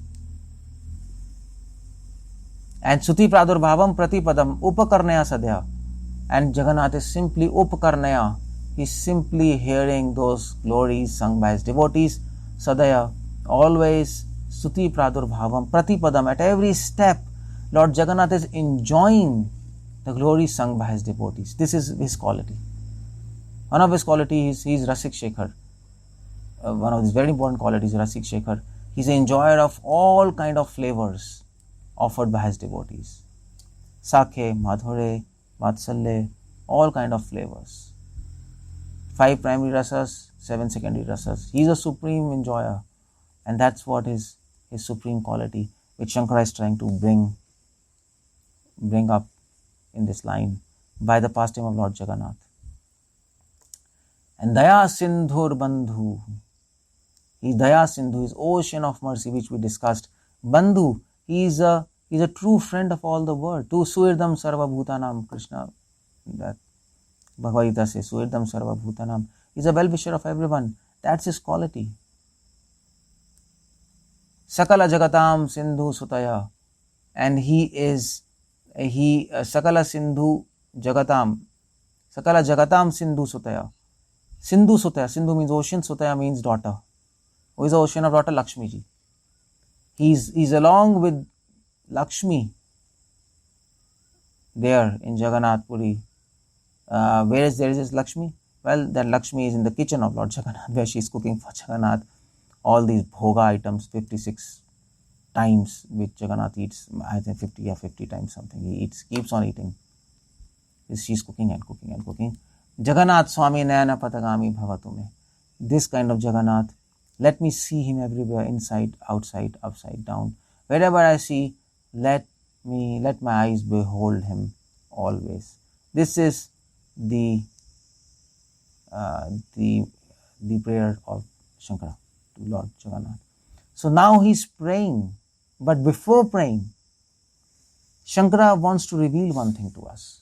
And Suti pradur bhavam pratipadam upakarnaya sadya. And Jagannath is simply upakarnaya. He is simply hearing those glories sung by his devotees. Sadaya, always Suti pradur bhavam pratipadam. At every step, Lord Jagannath is enjoying the glory sung by his devotees. This is his quality. One of his qualities, he is Rasik Shekhar. One of his very important qualities, Rasik Shekhar. He is an enjoyer of all kind of flavors offered by his devotees. Sakhe, Madhure, Vatsalya, all kind of flavors. 5 primary rasas, 7 secondary rasas. He is a supreme enjoyer. And that's what is his supreme quality, which Shankara is trying to bring up in this line by the pastime of Lord Jagannath. And Daya Sindhur Bandhu. He is Daya Sindhu, is ocean of mercy, which we discussed. Bandhu, he is a true friend of all the world. Tu Suirdam Sarva Bhutanam, Krishna, that Bhagavad Gita says, Suirdam Sarva Bhutanam. He is a well-wisher of everyone. That's his quality. Sakala Jagatam Sindhu Sutaya. And Sakala Sindhu Jagatam. Sakala Jagatam Sindhu Sutaya. Sindhu Sutaya. Sindhu means ocean. Sutaya means daughter. Who is the ocean of daughter? Lakshmi ji. He's along with Lakshmi there in Jagannath Puri. Where is this Lakshmi? Well, that Lakshmi is in the kitchen of Lord Jagannath, where she is cooking for Jagannath all these bhoga items, 56 times which Jagannath eats. I think 50 times something he eats, keeps on eating. She's cooking and cooking and cooking. Jagannath Swami Nayana Patagami Bhavatume. This kind of Jagannath, let me see him everywhere, inside, outside, upside down. Wherever I see, let my eyes behold him always. This is the prayer of Shankara to Lord Jagannath. So now he's praying, but before praying, Shankara wants to reveal one thing to us.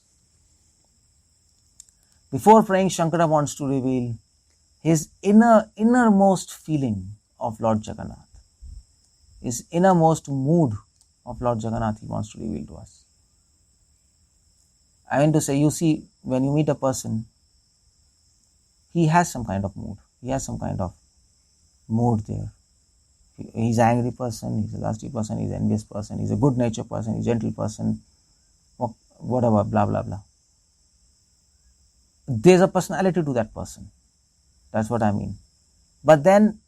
Before praying, Shankara wants to reveal his innermost feeling of Lord Jagannath. His innermost mood of Lord Jagannath he wants to reveal to us. I mean to say, you see, when you meet a person, he has some kind of mood. He has some kind of mood there. He's an angry person, he's a lusty person, he's an envious person, he's a good natured person, he's a gentle person, whatever, blah, blah, blah. There's a personality to that person. That's what I mean. But then,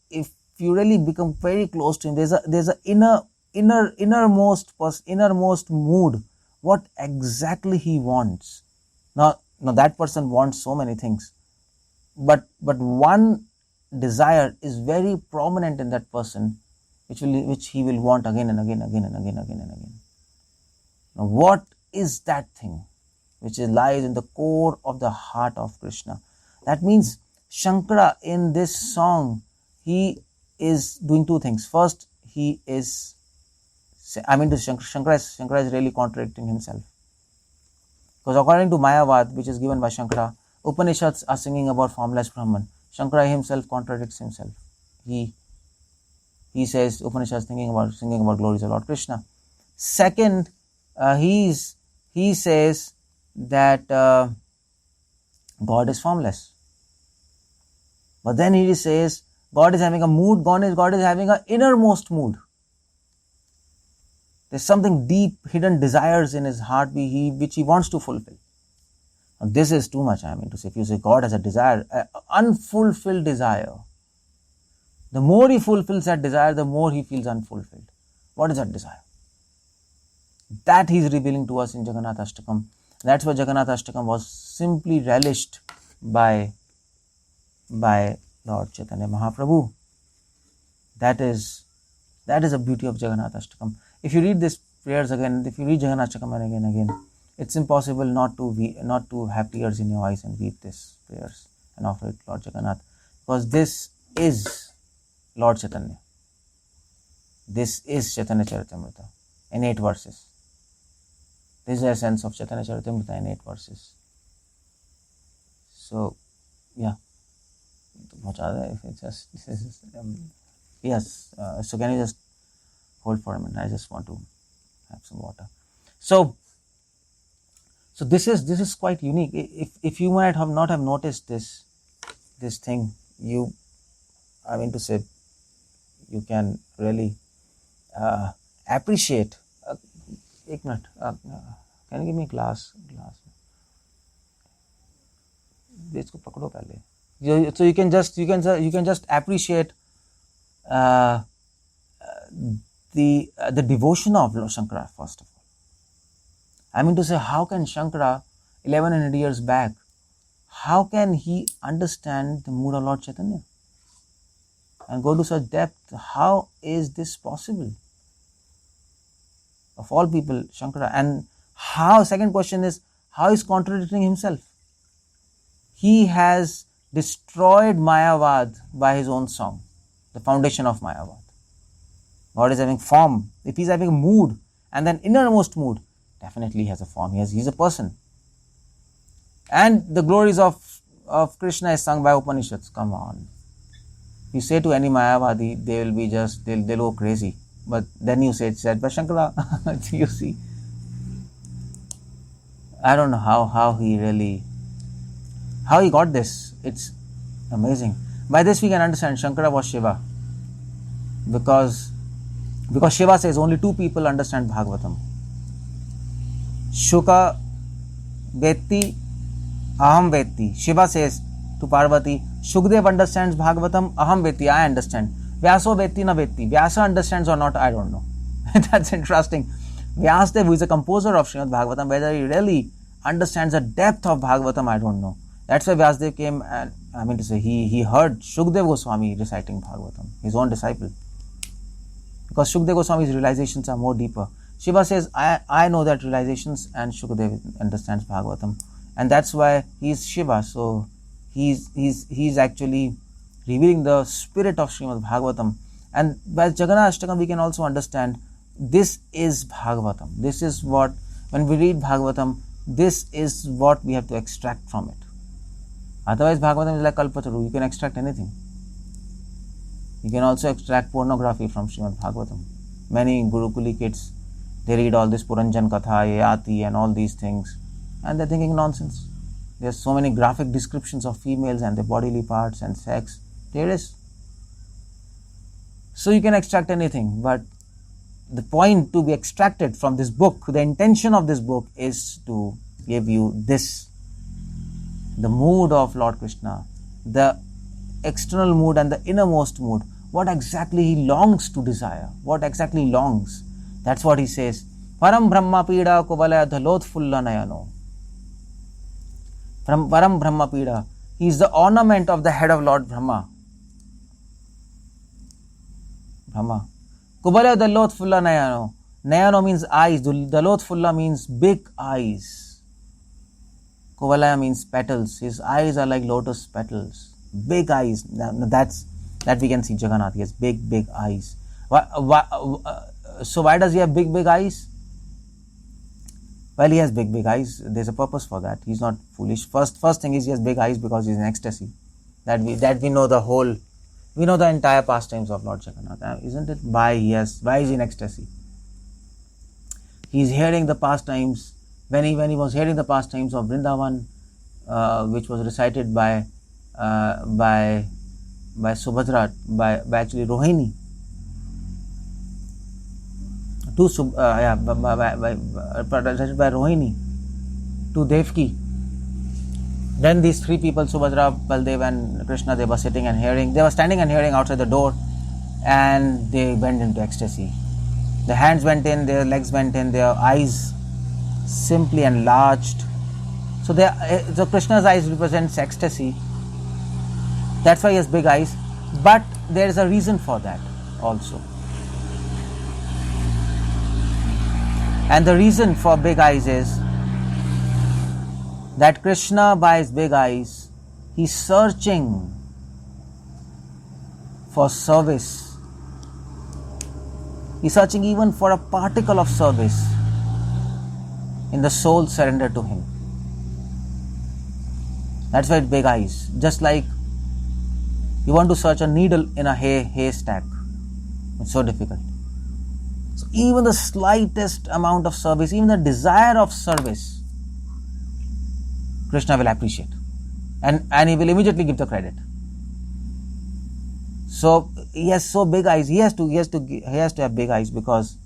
if you really become very close to him, there's a innermost mood. What exactly he wants. Now that person wants so many things, but one desire is very prominent in that person, which he will want again and again. Now, what is that thing which lies in the core of the heart of Krishna? That means Shankara in this song, he is doing two things. First, Shankara is really contradicting himself. Because according to Mayavad, which is given by Shankara, Upanishads are singing about formless Brahman. Shankara himself contradicts himself. He says Upanishads singing about glories of Lord Krishna. Second, he says that God is formless. But then he says God is having a mood, God is having an innermost mood. There's something deep, hidden desires in his heart which he wants to fulfill. Now, this is too much, I mean to say. If you say God has a desire, an unfulfilled desire, the more he fulfills that desire, the more he feels unfulfilled. What is that desire? That he is revealing to us in Jagannath Astakam. That's why Jagannath Astakam was simply relished by Lord Chaitanya Mahaprabhu. That is the beauty of Jagannath Astakam. If you read these prayers again, if you read Jagannath Astakam again and again, it's impossible not to have tears in your eyes and read these prayers and offer it to Lord Jagannath, because this is Lord Chaitanya. This is Chaitanya Charitamrita in 8 verses. This is the essence of Chaitanya Charitamrita in 8 verses. So, yeah. Yes. So can you just hold for a minute? I just want to have some water. So this is quite unique. If you might have not have noticed this thing, you can really appreciate. Ek minute. Can you give me a glass? इसको पकड़ो पहले. So you can just appreciate the devotion of Lord Shankara first of all. I mean to say, how can Shankara 1100 years back, how can he understand the mood of Lord Chaitanya and go to such depth? How is this possible? Of all people, Shankara. And how, second question is, how is contradicting himself? He has destroyed Mayavad by his own song, the foundation of Mayavad. God is having form. If he's having a mood, and then innermost mood, definitely he has a form. He's a person. And the glories of Krishna is sung by Upanishads. Come on. You say to any Mayavadi, they will be they'll go crazy. But then you say it's said by Shankara. You see. I don't know how he got this. It's amazing. By this we can understand Shankara was Shiva. Because Shiva says only 2 people understand Bhagavatam. Shuka Vetti, Aham Vetti. Shiva says to Parvati, Shukdev understands Bhagavatam, Aham Vetti, I understand. Vyaso Vetti na Vetti. Vyasa understands or not, I don't know. That's interesting. Vyasadev, who is a composer of Srimad Bhagavatam, whether he really understands the depth of Bhagavatam, I don't know. That's why Vyasadev came and, he heard Shukdev Goswami reciting Bhagavatam, his own disciple. Because Shukdev Goswami's realizations are more deeper. Shiva says, I know that realizations, and Shukdev understands Bhagavatam. And that's why he's Shiva. So he's actually revealing the spirit of Srimad Bhagavatam. And by Jagannath Astakam we can also understand this is Bhagavatam. This is what, when we read Bhagavatam, this is what we have to extract from it. Otherwise Bhagavatam is like Kalpataru. You can extract anything. You can also extract pornography from Srimad Bhagavatam. Many Gurukuli kids, they read all this Puranjan Katha, Yati and all these things, and they're thinking nonsense. There's so many graphic descriptions of females and their bodily parts and sex. There is. So you can extract anything, but the point to be extracted from this book, the intention of this book is to give you this, the mood of Lord Krishna, the external mood and the innermost mood, what exactly he longs to desire, what exactly he longs. That's what he says. Param Brahma Pida 𝗂𝗿 𝗪𝗲𝗀 Nayano. Param Brahma Pida. He is the ornament of the head of Lord Brahma. 𝗪𝗲𝗀 Nayano. Nayano means eyes. 𝗪𝗲𝗀 means big eyes. 𝗂𝗿 means petals. His eyes are like lotus petals. Big eyes. That we can see Jagannath. He has big eyes. So why does he have big eyes? Well, he has big eyes. There's a purpose for that. He's not foolish. First thing is he has big eyes because he's in ecstasy. That we know we know the entire pastimes of Lord Jagannath, isn't it? Why is he in ecstasy? He's hearing the pastimes. When he was hearing the pastimes of Vrindavan, which was recited by Subhadra, by actually Rohini, recited by Rohini to Devki. Then these 3 people, Subhadra, Baldev and Krishna, they were sitting and hearing. They were standing and hearing outside the door, and they went into ecstasy. Their hands went in, their legs went in, their eyes simply enlarged. So Krishna's eyes represents ecstasy. That's why he has big eyes. But there is a reason for that also. And the reason for big eyes is that Krishna, by his big eyes, he's searching for service. He's searching even for a particle of service in the soul surrendered to him. That's why it's big eyes. Just like you want to search a needle in a haystack. It's so difficult. So even the slightest amount of service, even the desire of service, Krishna will appreciate. And he will immediately give the credit. So he has so big eyes. He has to have big eyes because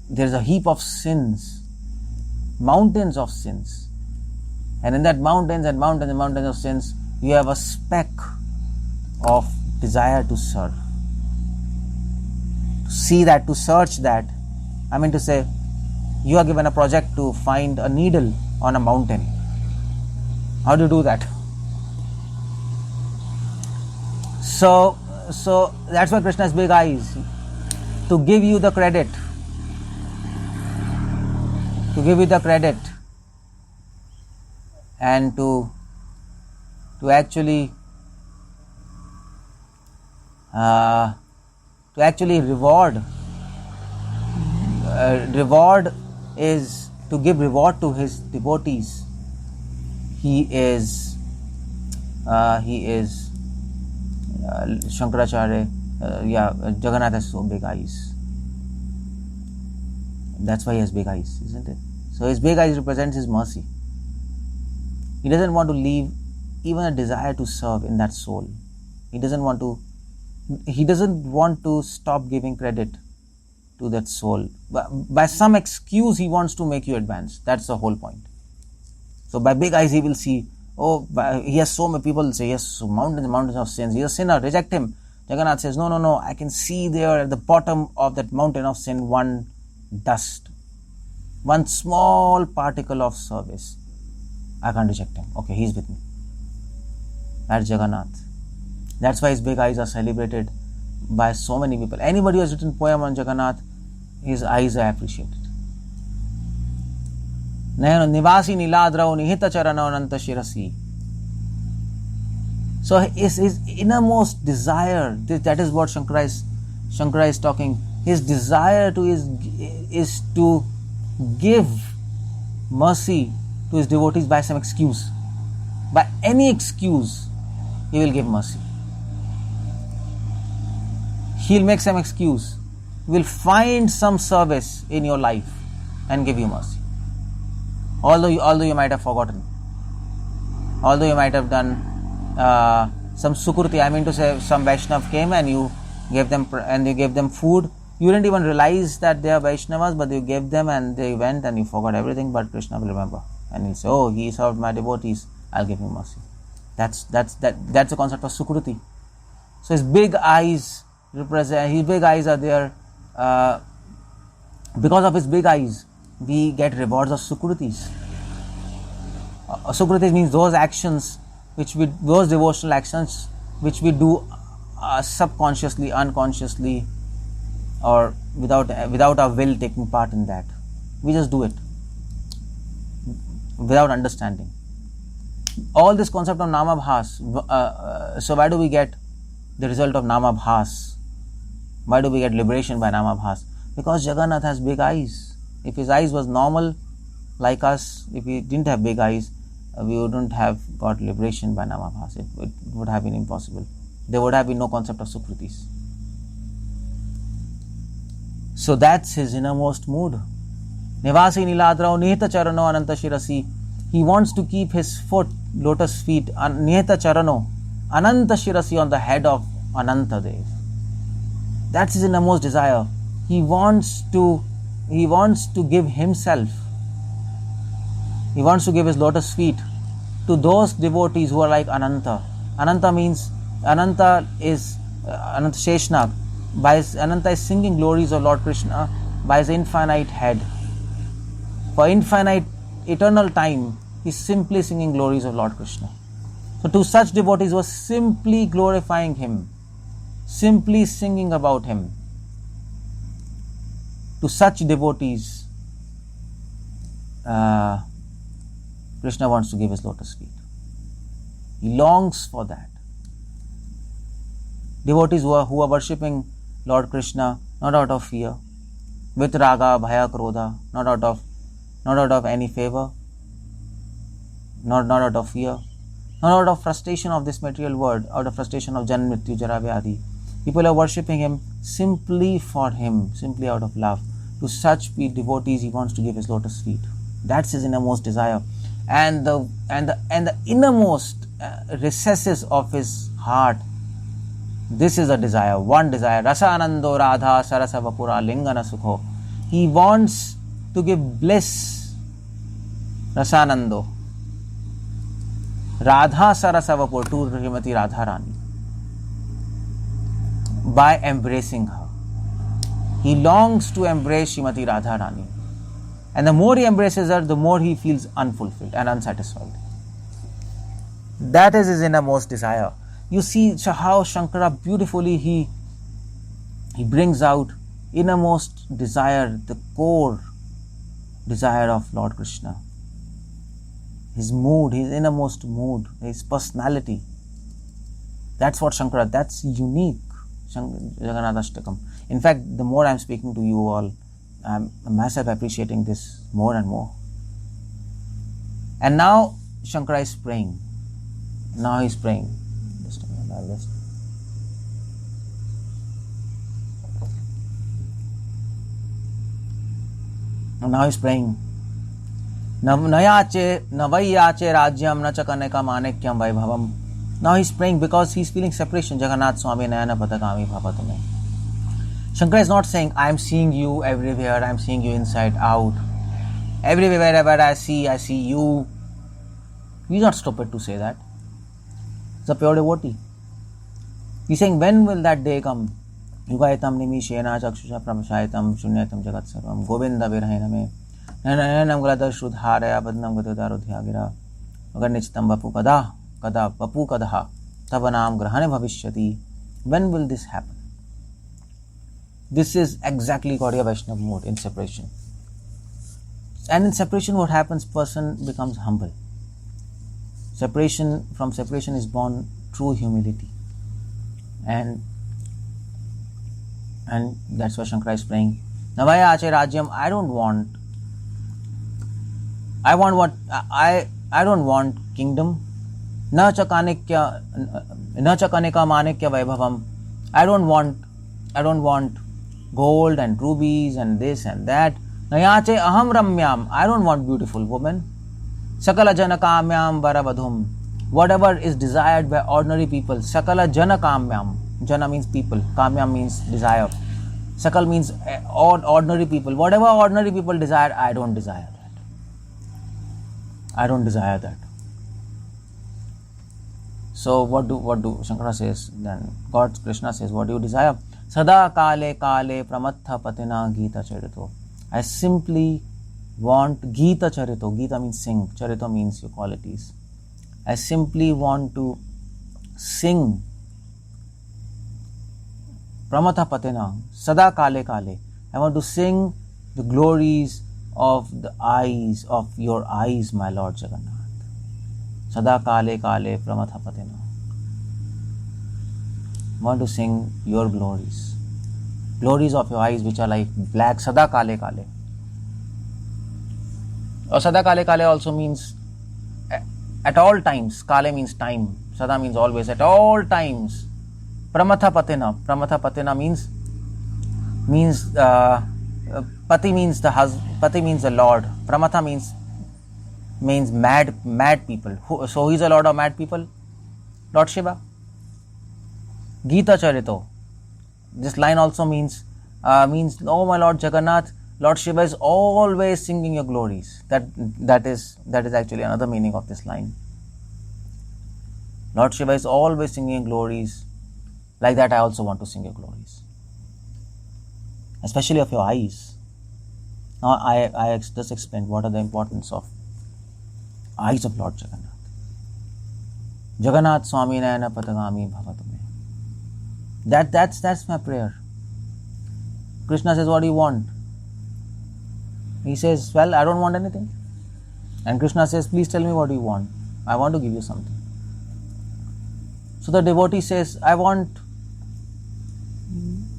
there is a heap of sins, mountains of sins, and in that mountains of sins, you have a speck of desire to serve, to see that, to search that. I mean to say, you are given a project to find a needle on a mountain. How do you do that? So that's why Krishna has big eyes, to give you the credit, and to actually reward. Reward is to give reward to his devotees. He is Shankaracharya, Jagannath has so big eyes. That's why he has big eyes, isn't it? So his big eyes represents his mercy. He doesn't want to leave even a desire to serve in that soul. He doesn't want to stop giving credit to that soul. By some excuse he wants to make you advance. That's the whole point. So by big eyes he will see, he has so many people say, yes, so mountains of sins. He's a sinner, reject him. Jagannath says, no, I can see there at the bottom of that mountain of sin one dust, one small particle of service. I can't reject him. Okay, he's with me. That's Jagannath. That's why his big eyes are celebrated by so many people. Anybody who has written poem on Jagannath, his eyes are appreciated. Nivasi niladrao nihita charano ananta shirasi. So his innermost desire, that is what Shankara is talking. His desire is to give mercy to his devotees by some excuse. By any excuse, he will give mercy. He'll make some excuse. He will find some service in your life and give you mercy. Although you might have forgotten. Although you might have done some sukriti, I mean to say, some Vaishnav came and you gave them food. You didn't even realize that they are Vaishnavas, but you gave them and they went and you forgot everything, but Krishna will remember. And he'll say, he served my devotees, I'll give him mercy. That's the concept of sukriti. So his big eyes are there. Because of his big eyes, we get rewards of sukritis. Sukritis means those actions, those devotional actions which we do subconsciously, unconsciously, or without our will taking part in that. We just do it without understanding. All this concept of namabhas, so why do we get the result of namabhas? Why do we get liberation by namabhas? Because Jagannath has big eyes. If his eyes was normal, like us, if he didn't have big eyes, we wouldn't have got liberation by namabhas. It would have been impossible. There would have been no concept of sukritis. So that's his innermost mood. Nivasi niladrao nihita charano ananta shirasi. He wants to keep his foot, lotus feet, nihita charano, ananta shirasi, on the head of Ananta Dev. That's his innermost desire. He wants to give himself. He wants to give his lotus feet to those devotees who are like Ananta. Ananta is Sheshnag. Ananta is singing glories of Lord Krishna by his infinite head. For infinite, eternal time, he's simply singing glories of Lord Krishna. So to such devotees was simply glorifying him, simply singing about him. To such devotees, Krishna wants to give his lotus feet. He longs for that. Devotees who are worshipping Lord Krishna not out of fear, with raga, bhaya, krodha, not out of any favor, not out of fear, not out of frustration of this material world, out of frustration of janma, mrityu, jara, vyadhi. People are worshipping him simply for him, simply out of love. To such devotees, he wants to give his lotus feet. That's his innermost desire, and the innermost recesses of his heart. This is a desire, one desire. Rasa anando radha sarasa vapura lingana sukho. He wants to give bliss. Rasa anando. Radha sarasa vapur to Srimati Radharani. By embracing her. He longs to embrace Srimati Radharani. And the more he embraces her, the more he feels unfulfilled and unsatisfied. That is his innermost desire. You see how Shankara beautifully he brings out innermost desire, the core desire of Lord Krishna. His mood, his innermost mood, his personality. That's what Shankara, that's unique. Jagannath Astakam. In fact, the more I'm speaking to you all, I'm myself appreciating this more and more. And now Shankara is praying. Now he's praying. Just a minute, I'll just. And now he's praying. Navayache rajyam nachakaneka manekyam vaibhavam. Now he's praying because he's feeling separation. Jagannath Swami nayana patakami bhavatume. Shankara is not saying, I am seeing you everywhere, I am seeing you inside out. Everywhere, wherever I see you. He's not stupid to say that. He's a pure devotee. He's saying, when will that day come? Yugaitam nimishena chakshusha pramashaitam shunyatam jagat sarvam govinda virhainame nananam gladar shrudharaya badnam gadadarodhyagira agarnichitam vapu kada vapu kadaha tavanam grahane bhavishyati. When will this happen? This is exactly Gaudiya Vaishnava mode in separation. And in separation, what happens? Person becomes humble. From separation is born true humility. And that's why Shankara is praying. Navaya ache rajyam, I don't want kingdom. Na chakaneka manekya vaibhavam. I don't want gold and rubies and this and that. Nayache aham ramyam. I don't want beautiful women. Sakala janakamyam varavadhum. Whatever is desired by ordinary people. Sakala janakamyam. Jana means people. Kamyam means desire. Sakal means ordinary people. Whatever ordinary people desire, I don't desire that. I don't desire that. So what do Shankara says? Then Krishna says, what do you desire? Sada kale pramatha patina gita charito. I simply want gita charito. Gita means sing. Charito means your qualities. I simply want to sing. Pramatha patina. Sada kale. I want to sing the glories of the eyes, of your eyes, my Lord Jagannath. Sada kale pramatha patina. I want to sing your glories. Glories of your eyes which are like black. Sada kale. Or Sada kale also means at all times. Kale means time. Sada means always. At all times. Pramatha patina means pati means the husband. Pati means the Lord. Pramatha means mad people. So he's a lord of mad people? Lord Shiva. Gita Charito. This line also means, oh my Lord Jagannath, Lord Shiva is always singing your glories. That is actually another meaning of this line. Lord Shiva is always singing glories. Like that, I also want to sing your glories. Especially of your eyes. Now I just explained what are the importance of eyes of Lord Jagannath. Jagannath Swami Nayana Patagami Bhavatume. That's my prayer. Krishna says, what do you want? He says, well, I don't want anything. And Krishna says, please tell me what you want. I want to give you something. So the devotee says, I want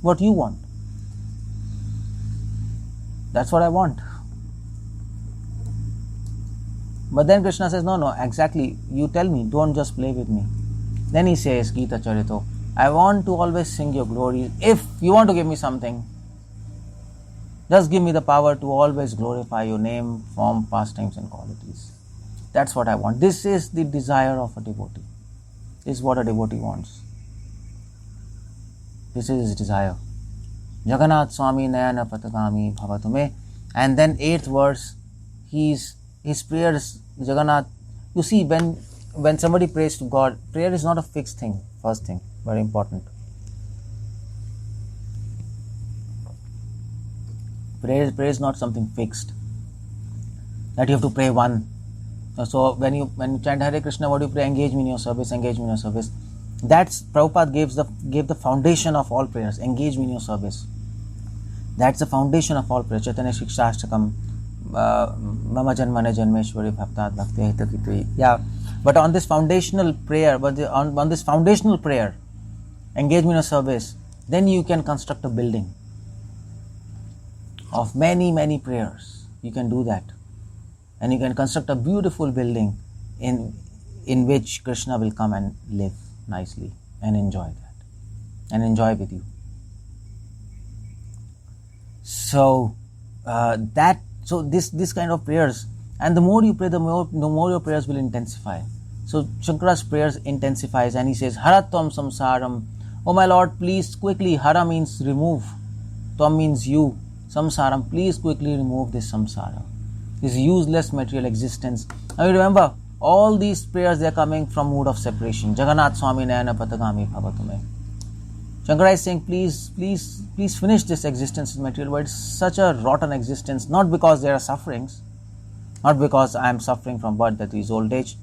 what you want. That's what I want. But then Krishna says, no, exactly, you tell me, don't just play with me. Then he says, Gita Charito, I want to always sing your glories. If you want to give me something, just give me the power to always glorify your name, form, pastimes and qualities. That's what I want. This is the desire of a devotee. This is what a devotee wants. This is his desire. Jagannath Swami Nayana Patagami Bhavatume. And then 8th verse, his prayers, Jagannath. You see, when somebody prays to God, prayer is not a fixed thing. First thing, very important. Prayer is not something fixed that you have to pray one. So when you chant Hare Krishna, what do you pray? Engage me in your service, engage me in your service. That's Prabhupada gave the foundation of all prayers. Engage me in your service. That's the foundation of all prayers. Chaitanya Shiksha Astakam, Mama Janmane Janmeshwari Bhaktat Bhakti Hitakitvi. Yeah, but on this foundational prayer, on this foundational prayer, engage me in your service, then you can construct a building of many prayers. You can do that, and you can construct a beautiful building in which Krishna will come and live nicely and enjoy that and enjoy with you. So this kind of prayers, and the more you pray, the more your prayers will intensify. So Shankara's prayers intensifies, and he says, Haratvam samsaram. Oh my Lord, please quickly. Hara means remove. Tvam means you. Samsaram, please quickly remove this samsara, this useless material existence. Now you remember, all these prayers, they are coming from mood of separation. Jagannath Swami Nayana Patagami Bhavatume. Shankara is saying, please finish this existence in material world. It's such a rotten existence, not because there are sufferings, not because I am suffering from birth, that is old age,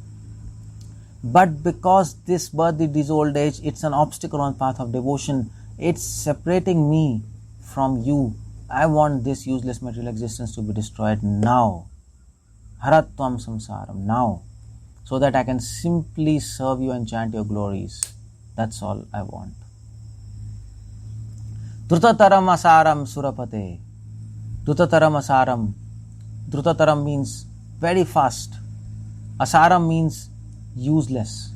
but because this birth, this old age, it's an obstacle on the path of devotion. It's separating me from you. I want this useless material existence to be destroyed now. Haratvam samsaram, now. So that I can simply serve you and chant your glories. That's all I want. Drutataram asaram surapate. Drutataram asaram. Drutataram means very fast. Asaram means useless.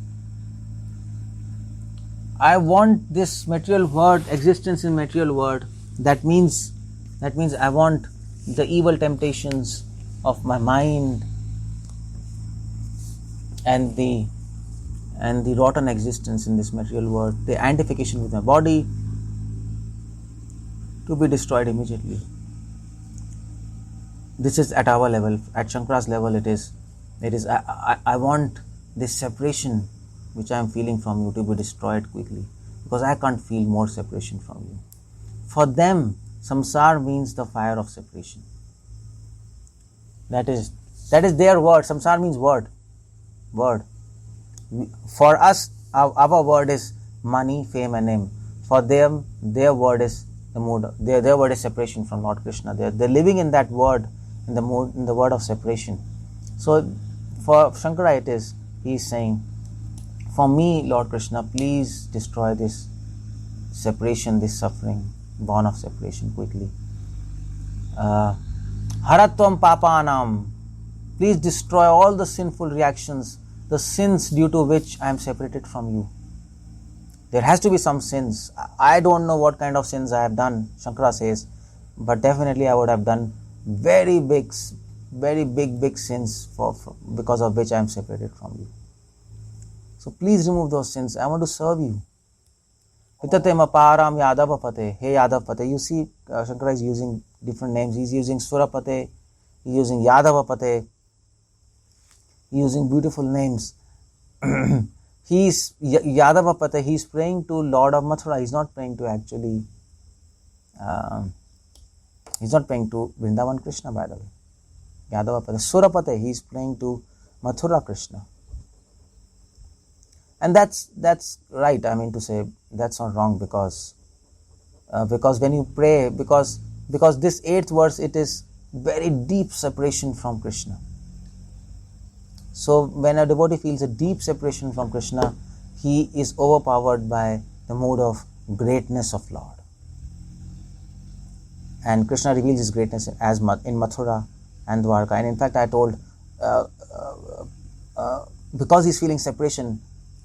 I want this material world, existence in material world. That means I want the evil temptations of my mind and the rotten existence in this material world, the identification with my body, to be destroyed immediately. This is at our level. At Shankara's level, it is. I want this separation which I am feeling from you to be destroyed quickly, because I can't feel more separation from you. For them, samsar means the fire of separation. That is their word. Samsar means word. For us, our word is money, fame and name. For them, their word is the mood. Their word is separation from Lord Krishna. They're living in that word, in the word of separation. So for Shankara he is saying, for me, Lord Krishna, please destroy this separation, this suffering, born of separation quickly. Haratvam papanam, please destroy all the sinful reactions, the sins due to which I am separated from you. There has to be some sins. I don't know what kind of sins I have done, Shankara says, but definitely I would have done very big sins because of which I am separated from you. So please remove those sins. I want to serve you. Hitate maparam yadavapate. Hey Yadavapate. You see, Shankara is using different names. He's using Surapate, he's using Yadavapate, he's using beautiful names. He's Yadavapate, he's praying to Lord of Mathura. He's not praying to actually He's not praying to Vrindavan Krishna, by the way. Yadavapate, Surapate, he is praying to Mathura Krishna. And that's right, I mean to say, that's not wrong, because when you pray, because this 8th verse, it is very deep separation from Krishna. So when a devotee feels a deep separation from Krishna, he is overpowered by the mood of greatness of Lord. And Krishna reveals his greatness in Mathura and Dwarka. And in fact, I told, because he's feeling separation,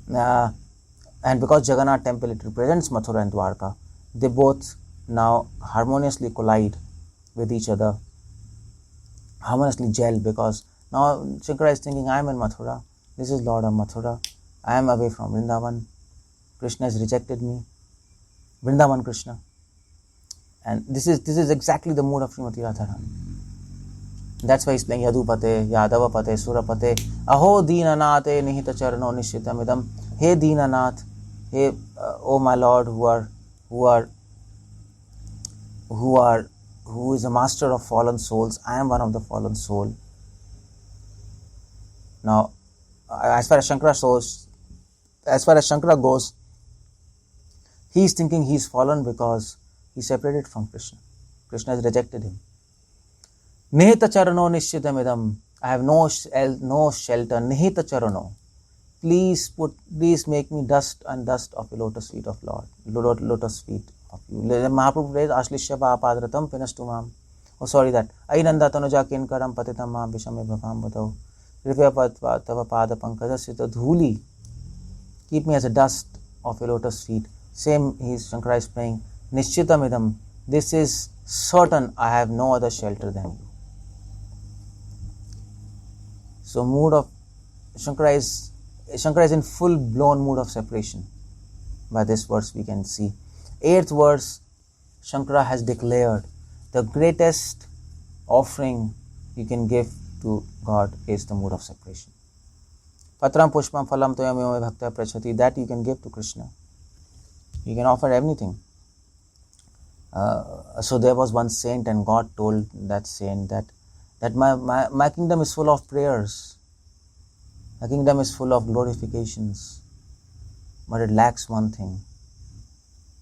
and because Jagannath temple, it represents Mathura and Dwarka, they both now harmoniously collide with each other, harmoniously gel, because now Shankara is thinking, I am in Mathura, this is Lord of Mathura, I am away from Vrindavan, Krishna has rejected me, Vrindavan Krishna. And this is exactly the mood of Srimati Radharani. That's why he's playing Yadupate, Yadavapate, Surapate, Aho Deenanate Nihita Charano Nishitamidam. Hey Deenanath, hey, oh my Lord, who is a master of fallen souls. I am one of the fallen soul. Now, as far as Shankara goes, he is thinking he is fallen because he separated from Krishna. Krishna has rejected him. Nihita charano nishchitamidam. I have no shelter. Nihita charano. Please make me dust and dust of the lotus feet of Lord. Lotus feet of you. Mahaprabhu prays, Ashlishya papadratam pinastumam. Oh, sorry that. Ainanda tanuja kinkaram patitam mam vishame bhavam badau. Rivya patva tava pada pankajasita dhuli. Keep me as a dust of your lotus feet. Same, Shankara is praying, Nishchitamidam. This is certain, I have no other shelter than you. So mood of Shankara is in full-blown mood of separation. By this verse we can see. 8th verse, Shankara has declared the greatest offering you can give to God is the mood of separation. Patram pushpam phalam toyamyo bhakta prachati. That you can give to Krishna. You can offer everything. So there was one saint, and God told that saint that my kingdom is full of prayers. My kingdom is full of glorifications. But it lacks one thing.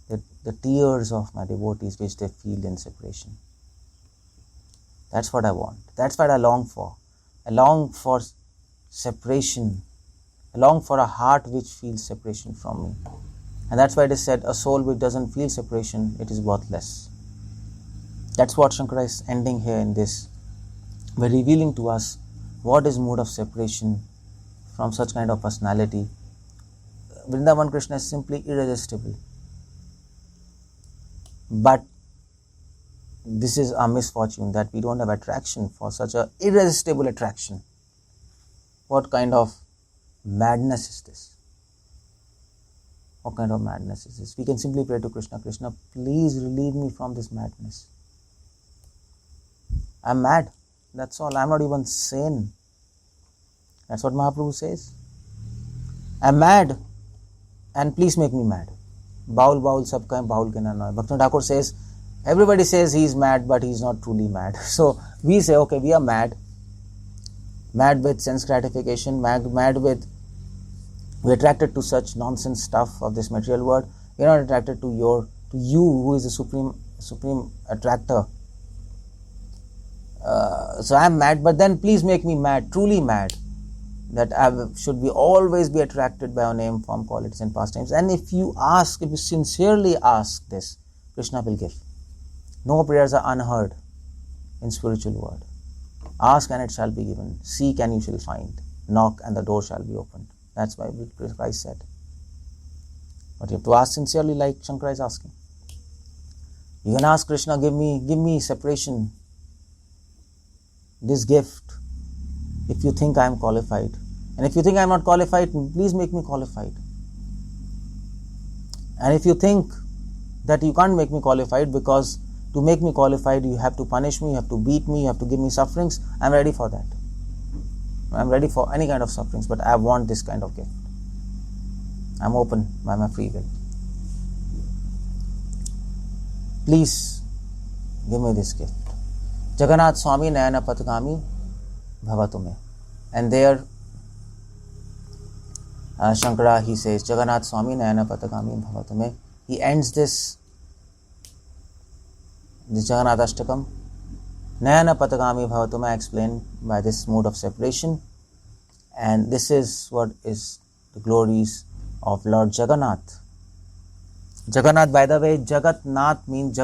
The tears of my devotees which they feel in separation. That's what I want. That's what I long for. I long for separation. I long for a heart which feels separation from me. And that's why it is said, a soul which doesn't feel separation, it is worthless. That's what Shankara is ending here in this. By revealing to us what is mood of separation from such kind of personality. Vrindavan Krishna is simply irresistible. But this is our misfortune, that we don't have attraction for such an irresistible attraction. What kind of madness is this? What kind of madness is this? We can simply pray to Krishna, Krishna, please relieve me from this madness. I'm mad. That's all. I'm not even sane. That's what Mahaprabhu says. I'm mad, and please make me mad. Baul sab kahin baul ke na noy. Bhaktivinoda Thakur says, everybody says he's mad, but he's not truly mad. So we say, okay, we are mad. Mad with sense gratification, mad with, we're attracted to such nonsense stuff of this material world. We're not attracted to you who is the supreme attractor. So I'm mad, but then please make me mad, truly mad, that I should always be attracted by your name, form, qualities and pastimes. And if you sincerely ask this, Krishna will give. No prayers are unheard in spiritual world. Ask and it shall be given. Seek and you shall find. Knock and the door shall be opened. That's why Christ said. But you have to ask sincerely, like Shankara is asking. You can ask Krishna, give me separation, this gift, if you think I am qualified. And if you think I am not qualified, please make me qualified. And if you think that you can't make me qualified, because to make me qualified you have to punish me, you have to beat me, you have to give me sufferings, I am ready for that. I am ready for any kind of sufferings, but I want this kind of gift. I am open by my free will. Please give me this gift. Jagannath Swami Nayana Patagami Bhavatu Me. And there Shankara, he says, Jagannath Swami Nayana Patagami Bhavatu Me. He ends this Jagannath Astakam. Nayana Patagami Bhavatu Me, explained by this mode of separation. And this is what is the glories of Lord Jagannath. Jagannath, by the way, Jagat means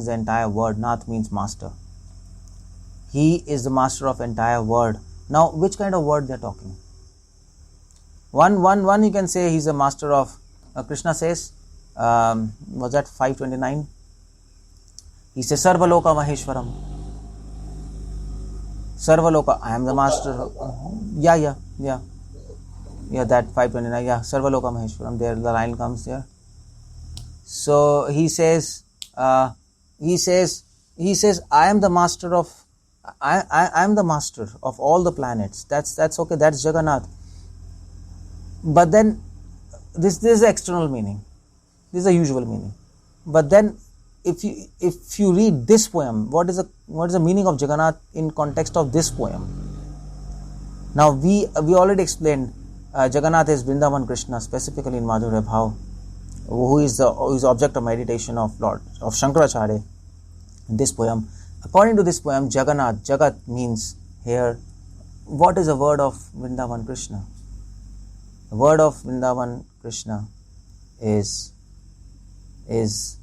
the entire world. Nath means master. He is the master of entire world. Now, which kind of word they are talking? One you can say he's a master of, Krishna says, was that 529? He says, Sarvaloka Maheshwaram. Sarvaloka, I am the master. Yeah, that 529, yeah, Sarvaloka Maheshwaram, there the line comes there. So he says, I am the master of, I am the master of all the planets. That's okay, that's Jagannath. But then, this is the external meaning. This is the usual meaning. But then, if you read this poem, what is the meaning of Jagannath in context of this poem? Now we already explained Jagannath is Vrindavan Krishna, specifically in Madhurya Bhav, who is the object of meditation of Shankaracharya in this poem. According to this poem, Jagannath, Jagat means here, what is the word of Vrindavan Krishna? The word of Vrindavan Krishna is his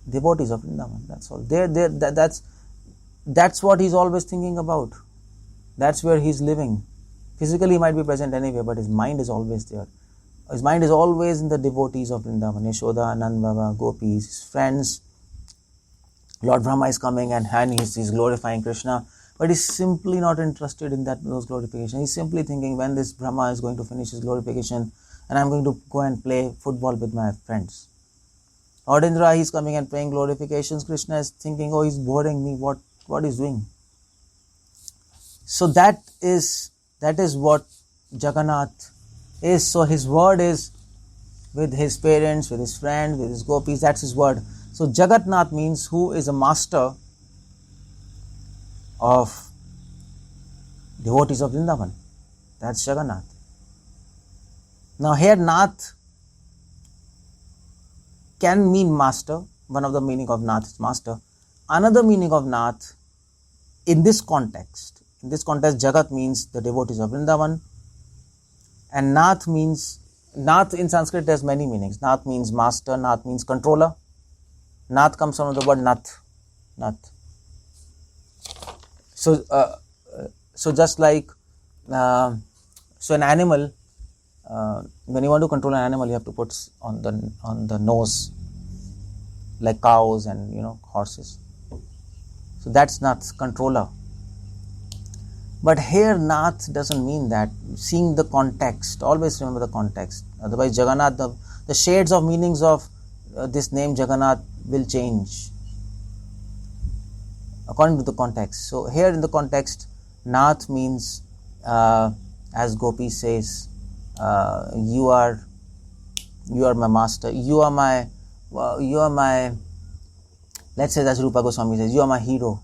devotees of Vrindavan. That's all. That's what he's always thinking about. That's where he's living. Physically he might be present anywhere, but his mind is always there. His mind is always in the devotees of Vrindavan. Yashoda, Anand Baba, gopis, his friends. Lord Brahma is coming and he's glorifying Krishna. But he's simply not interested in those glorifications. He's simply thinking, when this Brahma is going to finish his glorification and I'm going to go and play football with my friends. Lord Indra, he's coming and playing glorifications. Krishna is thinking, oh, he's boring me. What he's doing? So that is what Jagannath is. So his word is with his parents, with his friends, with his gopis. That's his word. So Jagannath means who is a master of devotees of Vrindavan. That's Jagannath. Now here Nath can mean master. One of the meaning of Nath is master. Another meaning of Nath in this context, Jagat means the devotees of Vrindavan. And Nath in Sanskrit has many meanings. Nath means master, Nath means controller. Nath comes from the word Nath. So just like, so an animal, when you want to control an animal, you have to put on the nose, like cows and horses. So that's Nath, controller. But here Nath doesn't mean that. Seeing the context, always remember the context. Otherwise Jagannath, the shades of meanings of this name Jagannath will change according to the context. So here in the context, Nath means, as Gopi says, you are my master, you are my, let's say as Rupa Goswami says, you are my hero.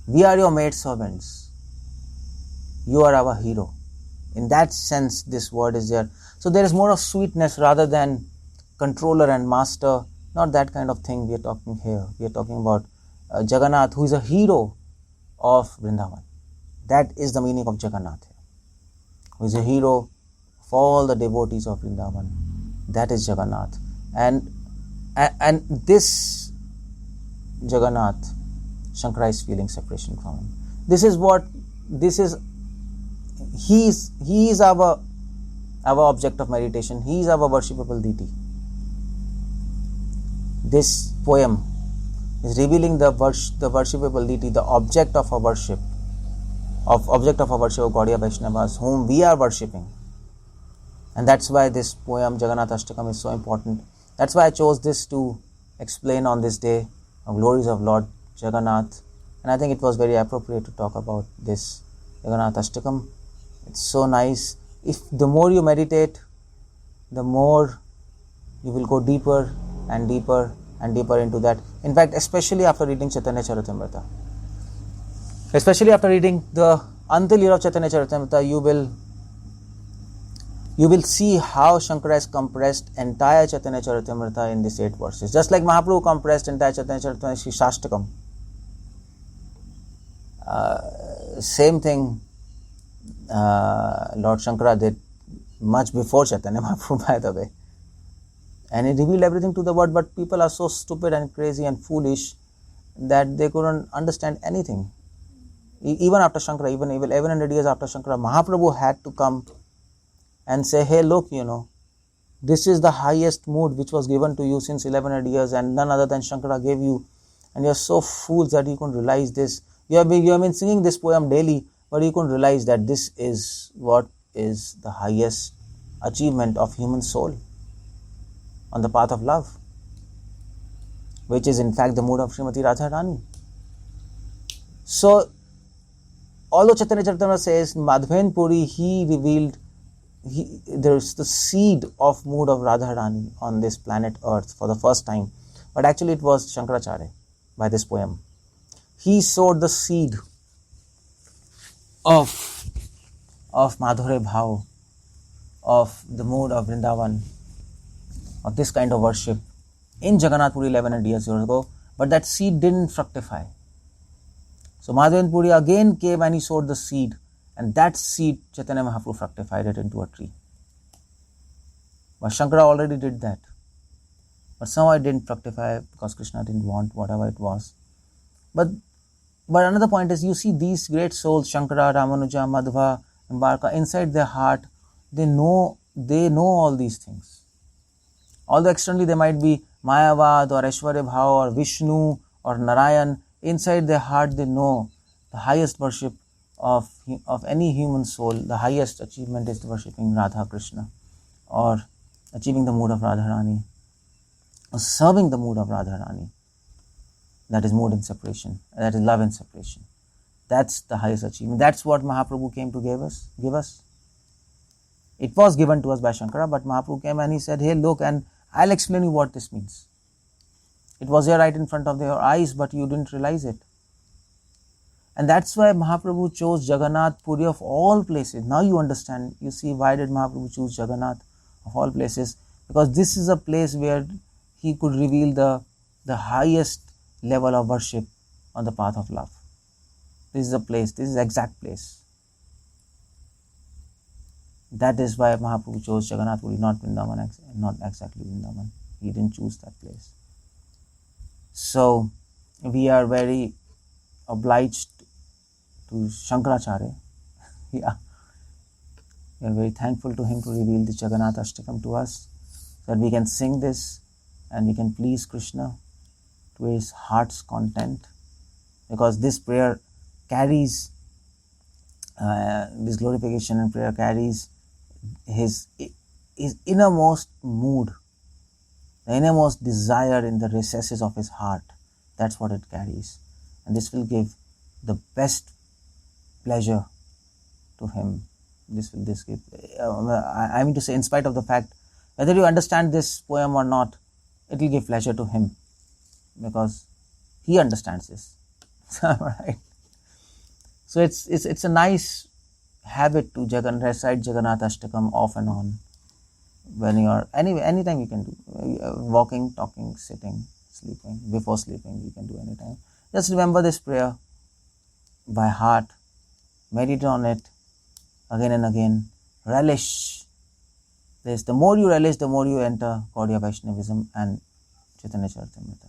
We are your maid servants. You are our hero. In that sense, this word is there. So there is more of sweetness rather than controller and master. Not that kind of thing we are talking here. We are talking about Jagannath, who is a hero of Vrindavan. That is the meaning of Jagannath here. Who is a hero of all the devotees of Vrindavan. That is Jagannath. And this Jagannath, Shankara is feeling separation from him. He is our object of meditation. He is our worshipable deity. This poem is revealing the worshipable deity, the object of our worship, of Gaudiya Vaishnavas, whom we are worshipping. And that's why this poem, Jagannath Astakam, is so important. That's why I chose this to explain on this day of glories of Lord Jagannath. And I think it was very appropriate to talk about this Jagannath Astakam. It's so nice. If the more you meditate, the more you will go deeper and deeper and deeper into that. In fact, especially after reading Chaitanya Charitamrita. Especially after reading the until year of Chaitanya Charitamrita, you will see how Shankara has compressed entire Chaitanya Charitamrita in these 8 verses. Just like Mahaprabhu compressed entire Chaitanya Charitamrita in Sri Shastakam. Same thing Lord Shankara did much before Chaitanya Mahaprabhu, by the way. And he revealed everything to the world, but people are so stupid and crazy and foolish that they couldn't understand anything. Even after Shankara, even 1100 years after Shankara, Mahaprabhu had to come and say, hey, look, this is the highest mood which was given to you since 1100 years and none other than Shankara gave you. And you're so fools that you couldn't realize this. You have been singing this poem daily, but you couldn't realize that this is what is the highest achievement of human soul on the path of love, which is in fact the mood of Srimati Radharani. So, although Chaitanya Charitamrita says Madhven Puri, he revealed there's the seed of mood of Radharani on this planet Earth for the first time. But actually it was Shankaracharya by this poem. He sowed the seed of Madhurya Bhav, of the mood of Vrindavan, of this kind of worship in Jagannath Puri 1100 years ago. But that seed didn't fructify. So Madhven Puri again came and he sowed the seed. And that seed, Chaitanya Mahaprabhu fructified it into a tree. But Shankara already did that. But somehow it didn't fructify because Krishna didn't want whatever it was. But another point is, you see these great souls, Shankara, Ramanuja, Madhva, Embarka, inside their heart, they know all these things. Although externally they might be Mayavad or Aishwarya Bhav or Vishnu or Narayan, inside their heart they know the highest worship of any human soul, the highest achievement is worshipping Radha Krishna, or achieving the mood of Radharani, or serving the mood of Radharani. That is mood in separation, that is love in separation. That's the highest achievement. That's what Mahaprabhu came to give us. It was given to us by Shankara, but Mahaprabhu came and he said, hey, look, and I'll explain you what this means. It was here right in front of your eyes, but you didn't realize it. And that's why Mahaprabhu chose Jagannath Puri of all places. Now you understand, you see why did Mahaprabhu choose Jagannath of all places? Because this is a place where he could reveal the highest level of worship on the path of love. This is a place, this is the exact place. That is why Mahaprabhu chose Jagannath Puri, not Vrindavan, not exactly Vrindavan. He didn't choose that place. So, we are very obliged to Shankaracharya. Yeah. We are very thankful to him to reveal the Jagannath Astakam to us, so that we can sing this and we can please Krishna to his heart's content. Because this prayer carries, this glorification and prayer carries his innermost mood, the innermost desire in the recesses of his heart. That's what it carries. And this will give the best pleasure to him. I mean to say, in spite of the fact, whether you understand this poem or not, it will give pleasure to him, because he understands this. Right? So it's a nice habit to recite Jagannath Astakam off and on. When you are anytime you can do, walking, talking, sitting, sleeping, before sleeping, you can do anytime. Just remember this prayer by heart, meditate on it again and again, relish this. The more you relish, the more you enter Gaudiya Vaishnavism and Chaitanya Charitamrita.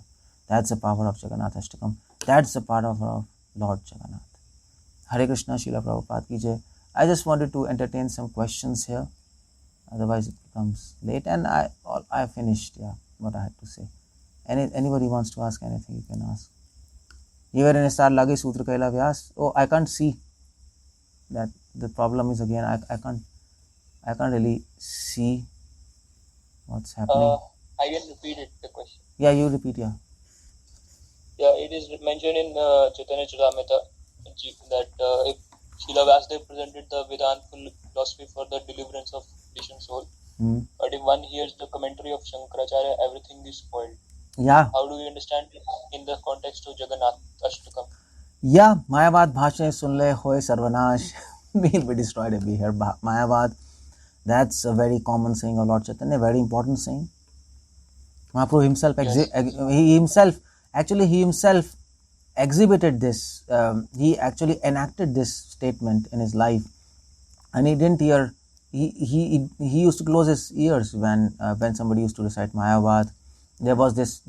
That's the power of Jagannath Astakam. That's the power of Lord Jagannath. Hare Krishna, Srila Prabhupada ki jai. I just wanted to entertain some questions here, otherwise it becomes late, and I finished what I had to say. Anybody wants to ask anything, you can ask. Even in star lage sutra kaila vyas. Oh, I can't see. That the problem is again, I can't really see what's happening. I can repeat it, the question. Yeah, you repeat, yeah. Yeah, it is mentioned in Chaitanya Charitamrita that if Srila Vasudev presented the Vedanta philosophy for the deliverance of Krishna soul, but if one hears the commentary of Shankaracharya, everything is spoiled. Yeah. How do you understand it in the context of Jagannath Astakam? Yeah, Mayavad bhashe sunle hoye sarvanash. We'll be destroyed if we hear Mayavad. That's a very common saying of Lord Chaitanya, very important saying. Mahaprabhu himself, Yes. he himself exhibited this. He actually enacted this statement in his life, and he didn't hear. He used to close his ears when somebody used to recite Mayavad. There was this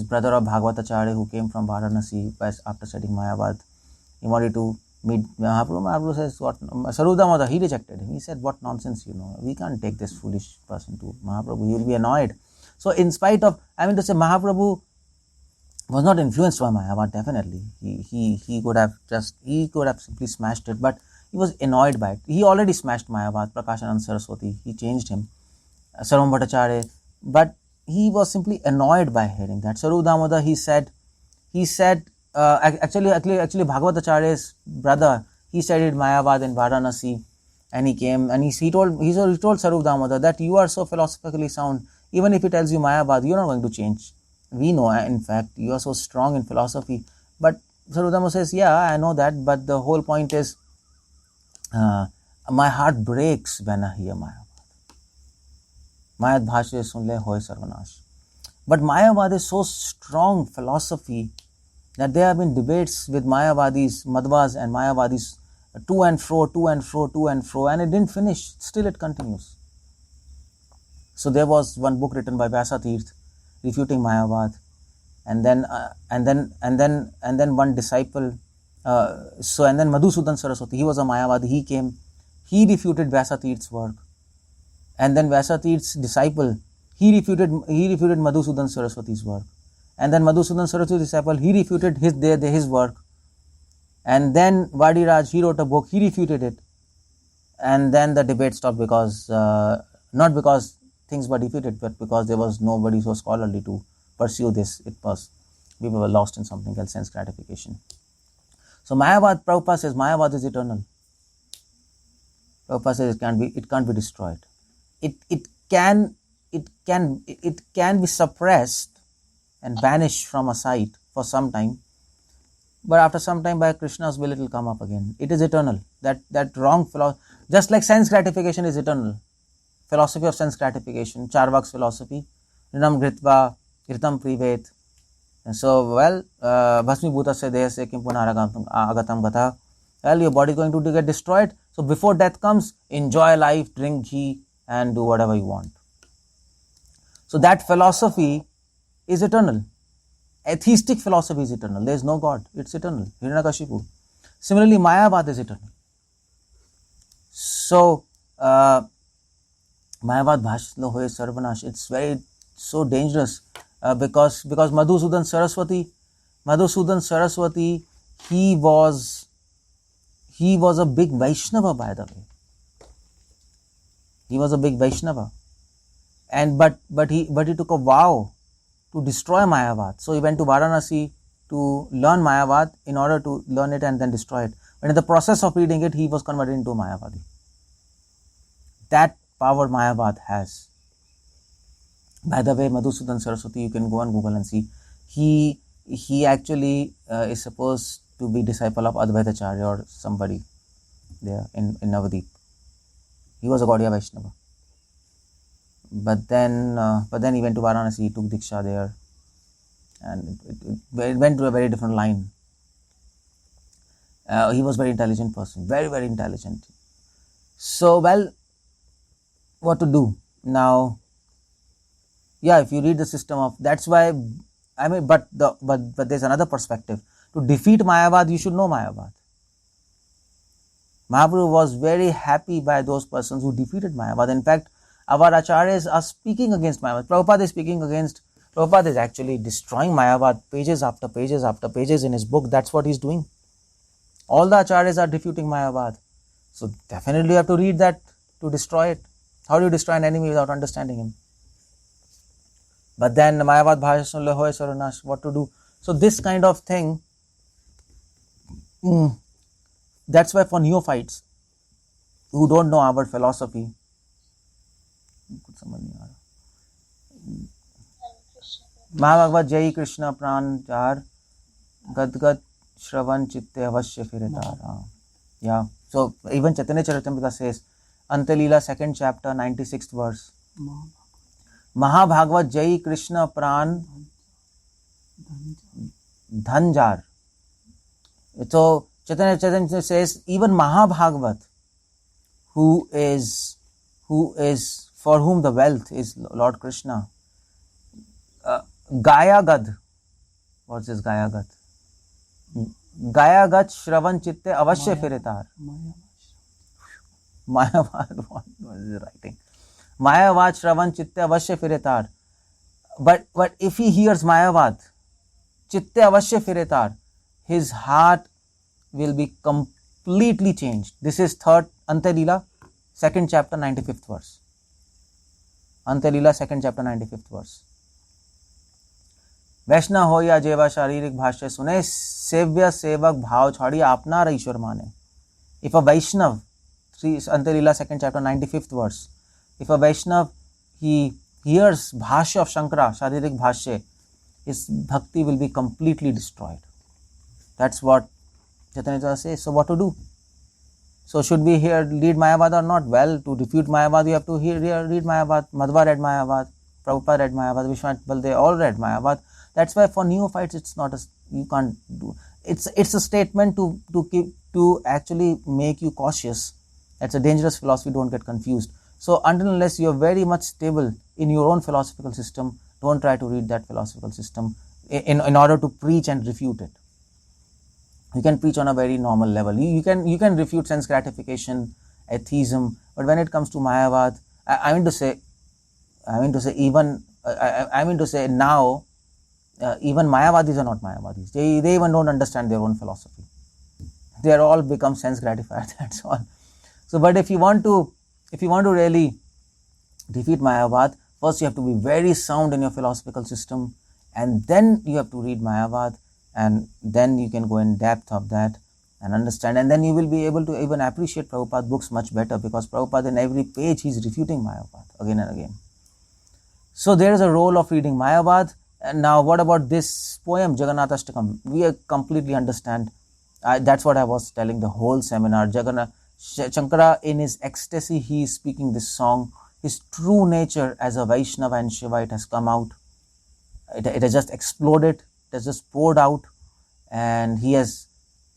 brother of Bhagavatacharya who came from Varanasi after studying Mayavad. He wanted to meet Mahaprabhu. Mahaprabhu says, "What?" Sarudamada, he rejected him. He said, "What nonsense, we can't take this foolish person to Mahaprabhu. He will be annoyed." So in spite of, Mahaprabhu was not influenced by Mayavad, definitely. He could have simply smashed it, but he was annoyed by it. He already smashed Mayavad, Prakashanand Saraswati. He changed him, Sarvam Bhattacharya, but he was simply annoyed by hearing that. Saru Damodar, he said, actually Bhagavatacharya's brother, he studied Mayavad in Varanasi, and he came and he told Saru Damodar that you are so philosophically sound, even if he tells you Mayavad, you're not going to change. We know, in fact, you are so strong in philosophy. But Saru Damodar says, yeah, I know that, but the whole point is, my heart breaks when I hear Mayavad. Mayad bhashe sunle hoy sarvanash. But Mayavad is so strong philosophy that there have been debates with Mayavadis, Madhvas and Mayavadis, to and fro, and it didn't finish. Still it continues. So there was one book written by Vyasa Tirth refuting Mayavad, and then one disciple. And then Madhusudan Saraswati, he was a Mayavadi. He came, he refuted Vyasa Tirth's work, and then Vyasa Tirth's disciple, he refuted Madhusudan Saraswati's work, and then Madhusudan Saraswati's disciple, he refuted his work, and then Vadiraj, he wrote a book, he refuted it, and then the debate stopped because not because things were defeated, but because there was nobody so scholarly to pursue this. People were lost in something else, sense gratification. So Mayavad, Prabhupada says Mayavad is eternal. Prabhupada says it can't be destroyed. It can be suppressed and vanish from a sight for some time, but after some time, by Krishna's will, it will come up again. It is eternal. That wrong philosophy, just like sense gratification is eternal. Philosophy of sense gratification, Charvak's philosophy, Rinam Gritva, Gritam Privet. And so, Bhasmi Bhutasya Dehasya Kim Punaragatam Gata. Well, your body is going to get destroyed. So before death comes, enjoy life, drink ghee, and do whatever you want. So that philosophy is eternal. Atheistic philosophy is eternal. There is no God. It's eternal. Hiranyakashipu. Similarly, Mayavad is eternal. So, Mayavad Bhashlo Hoye Sarvanash, it's so dangerous because Madhusudan Saraswati, he was a big Vaishnava, by the way. He was a big Vaishnava, but he took a vow to destroy Mayavad. So he went to Varanasi to learn Mayavad in order to learn it and then destroy it. But in the process of reading it, he was converted into a Mayavadi. That power Mayavad has. By the way, Madhusudan Saraswati, you can go on Google and see. He actually is supposed to be disciple of Advaitacharya or somebody there in Navadip. He was a Gaudiya Vaishnava. But then he went to Varanasi, he took Diksha there, and it went to a very different line. He was a very intelligent person, very, very intelligent. So, what to do? Now, if you read the system of, that's why, but there's another perspective. To defeat Mayavad, you should know Mayavad. Mahaprabhu was very happy by those persons who defeated Mayavad. In fact, our acharyas are speaking against Mayavad. Prabhupada is actually destroying Mayavad pages after pages after pages in his book. That's what he's doing. All the acharyas are refuting Mayavad. So definitely you have to read that to destroy it. How do you destroy an enemy without understanding him? But then Mayavad Bhashya Hoy Sarvanash, what to do? So this kind of thing, that's why for neophytes who don't know our philosophy, Mahabhagavad Jai Krishna Pran Char Gad Shravan Chitte Avashya Firetar. Yeah. So even Chaitanya Charitamrita says, Ante Leela, 2nd chapter, 96th verse. Mahabhagavad Jai Krishna Pran Dhanjar. So Chaitanya Charitamrita says, even Mahabhagavat, who is for whom the wealth is Lord Krishna. Gayagad. What's this Gayagad? Gayagat Shravan Chitte Avashya Firetar. Mayavad, what is he writing? Mayavad Shravan Chitte Avashya Firetar. But if he hears Mayavad, Chitte Avashya Firetar, his heart will be completely changed. This is 3rd Ante Leela, 2nd chapter, 95th verse. Ante Leela, 2nd chapter, 95th verse. वैष्णव हो या जेवा शारीरिक भाष्य सुने, सेव्य सेवक भाव छाड़ी आपनार ईश्वर माने. If a Vaishnav, Ante Leela 2nd chapter 95th verse, if a Vaishnav, he hears bhashya of Shankara, sharirik bhashya, his bhakti will be completely destroyed. That's what Chaitanya says. So what to do? So should we read Mayavad or not? Well, to refute Mayavad, you have to read Mayavad. Madhva read Mayavad, Prabhupada read Mayavad, Vishwanath, they all read Mayavad. That's why for neophytes, it's not you can't do. It's a statement to actually make you cautious. That's a dangerous philosophy. Don't get confused. So until unless you're very much stable in your own philosophical system, don't try to read that philosophical system in order to preach and refute it. You can preach on a very normal level. You can refute sense gratification, atheism, but when it comes to Mayavad, I mean to say now. Even Mayavadis are not Mayavadis. They even don't understand their own philosophy. They are all become sense gratified. That's all. So, but if you want to really defeat Mayavad, first you have to be very sound in your philosophical system, and then you have to read Mayavad, and then you can go in depth of that and understand, and then you will be able to even appreciate Prabhupada's books much better, because Prabhupada in every page he is refuting Mayavad again and again. So there is a role of reading Mayavad. And now what about this poem, Jagannath Astakam? We completely understand. That's what I was telling the whole seminar. Shankara, in his ecstasy, he is speaking this song. His true nature as a Vaishnava and Shiva, it has come out. It has just exploded. It has just poured out. And he has,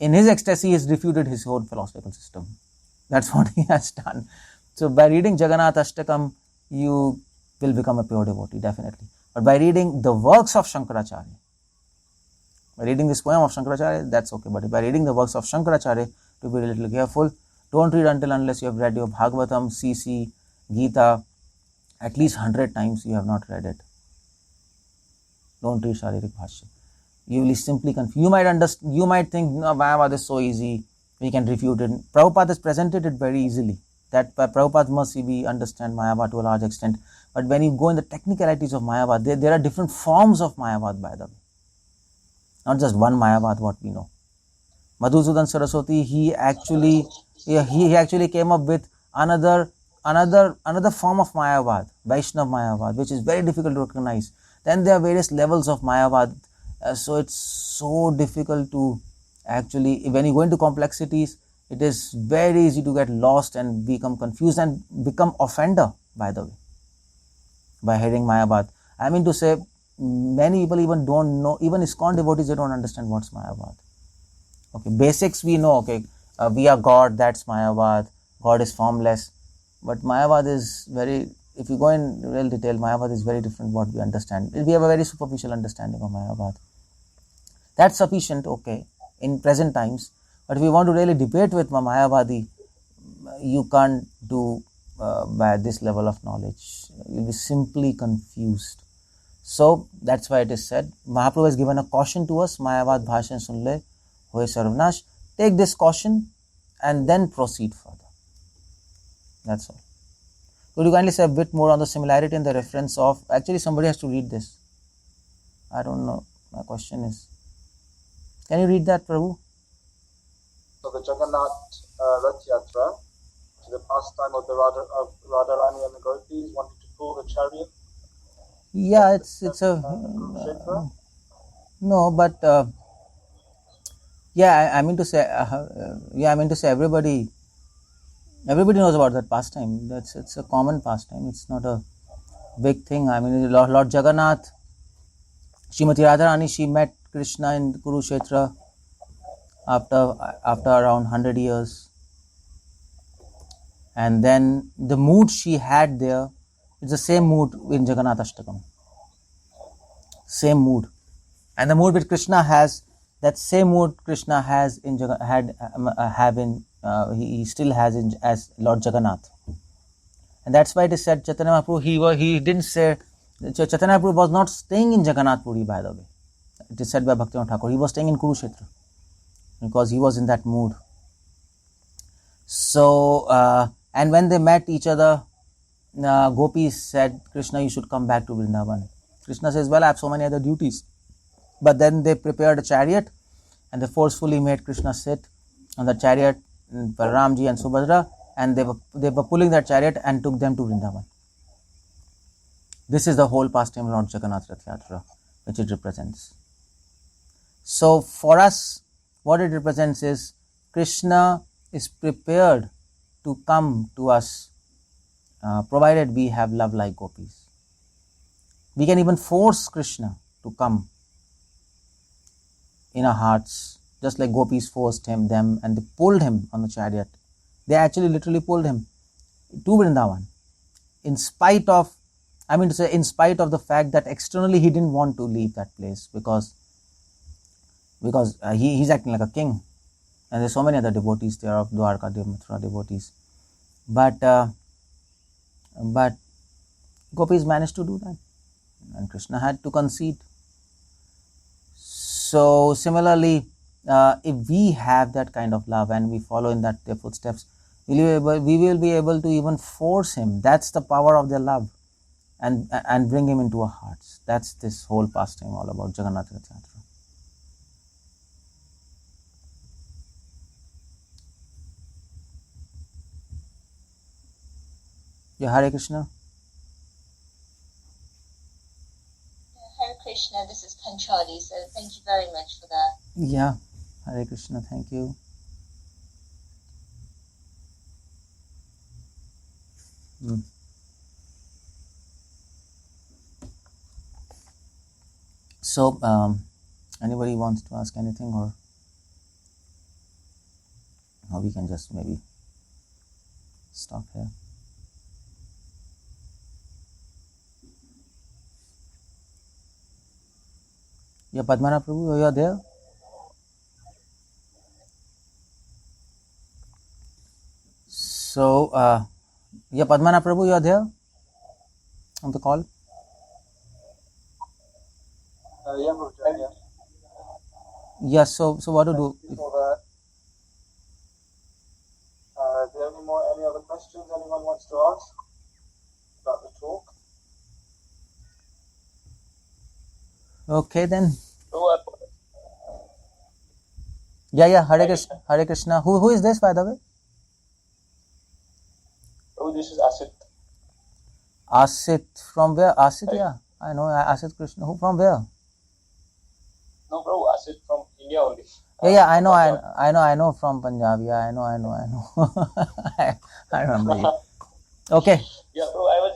in his ecstasy, he has refuted his whole philosophical system. That's what he has done. So by reading Jagannath Astakam, you will become a pure devotee, definitely. But by reading the works of Shankaracharya, by reading this poem of Shankaracharya, that's okay. But by reading the works of Shankaracharya, to be a little careful. Don't read unless you have read your Bhagavatam, CC, Gita, at least 100 times you have not read it. Don't read Sharirik Bhashya. You will simply confuse. You might think, no, Mayavad is so easy, we can refute it. Prabhupada has presented it very easily. That by Prabhupada's mercy we understand Mayavad to a large extent. But when you go in the technicalities of Mayavad, there are different forms of Mayavad, by the way. Not just one Mayavad, what we know. Madhusudan Saraswati, he actually came up with another form of Mayavad, Vaishnav Mayavad, which is very difficult to recognize. Then there are various levels of Mayavad. So it's so difficult to actually, when you go into complexities, it is very easy to get lost and become confused and become offender, by the way, by hearing Mayavad. I mean to say, many people even don't know, even ISKCON devotees, they don't understand what's Mayavad. Okay, basics we know, okay, we are God, that's Mayavad, God is formless. But Mayavad is very, if you go in real detail, Mayavad is very different what we understand. We have a very superficial understanding of Mayavad. That's sufficient, okay, in present times. But if you want to really debate with Mayavadi, you can't do by this level of knowledge. You'll be simply confused. So that's why it is said, Mahaprabhu has given a caution to us, Mayavad Bhashan Sunle Hoye Sarvnash. Take this caution and then proceed further. That's all. Could you kindly say a bit more on the similarity and the reference of, actually somebody has to read this. I don't know, my question is, can you read that, Prabhu? So the Jagannath Ratha Yatra, which is the pastime of the Radharani and the gopis, wanted to pull the chariot. Yeah, it's a no, but I mean to say, everybody knows about that pastime. It's a common pastime. It's not a big thing. I mean, Lord Jagannath, Srimati Radharani, she met Krishna in Kurukshetra after around 100 years. And then the mood she had there, it's the same mood in Jagannath Astakam. Same mood. And the mood which Krishna has, that same mood Krishna has in he still has as Lord Jagannath. And that's why it is said Chaitanya Mahaprabhu, he didn't say, Chaitanya Mahaprabhu was not staying in Jagannath Puri, by the way. It is said by Bhaktivinoda Thakur. He was staying in Kurukshetra because he was in that mood. So, and when they met each other, gopis said, Krishna, you should come back to Vrindavan. Krishna says, well, I have so many other duties. But then they prepared a chariot and they forcefully made Krishna sit on the chariot, Balaramji and Subhadra, and they were pulling that chariot and took them to Vrindavan. This is the whole pastime of Lord Jagannath Ratha Yatra, which it represents. So for us, what it represents is Krishna is prepared to come to us, provided we have love like gopis. We can even force Krishna to come in our hearts, just like gopis forced them, and they pulled him on the chariot. They actually literally pulled him to Vrindavan, in spite of the fact that externally he didn't want to leave that place because he's acting like a king, and there's so many other devotees there of Dwarka, Mathura devotees, but gopis managed to do that, and Krishna had to concede. So similarly, if we have that kind of love and we follow in their footsteps, we will be able to even force him. That's the power of their love, and bring him into our hearts. That's this whole pastime all about, Jagannath Ratha Yatra. Yeah, Hare Krishna. Hare Krishna, this is Panchali, so thank you very much for that. Yeah, Hare Krishna, thank you. So, anybody wants to ask anything, or we can just maybe stop here. Yeah, Padmana Prabhu, you are there? So, yeah, Padmana Prabhu, you are there on the call? Yeah, Prabhupada, yeah. Yes, so what to do? Before that, do you have any other questions anyone wants to ask about the talk? Okay then. Yeah, Hare Krishna. Hare Krishna. Who is this, by the way? Oh, this is Asit. Asit, from where? Asit, yeah. I know, Asit Krishna. Who, from where? No, bro, Asit from India only. Yeah, I know from Punjab. Yeah, I know. I remember you. Okay. Yeah, bro, I was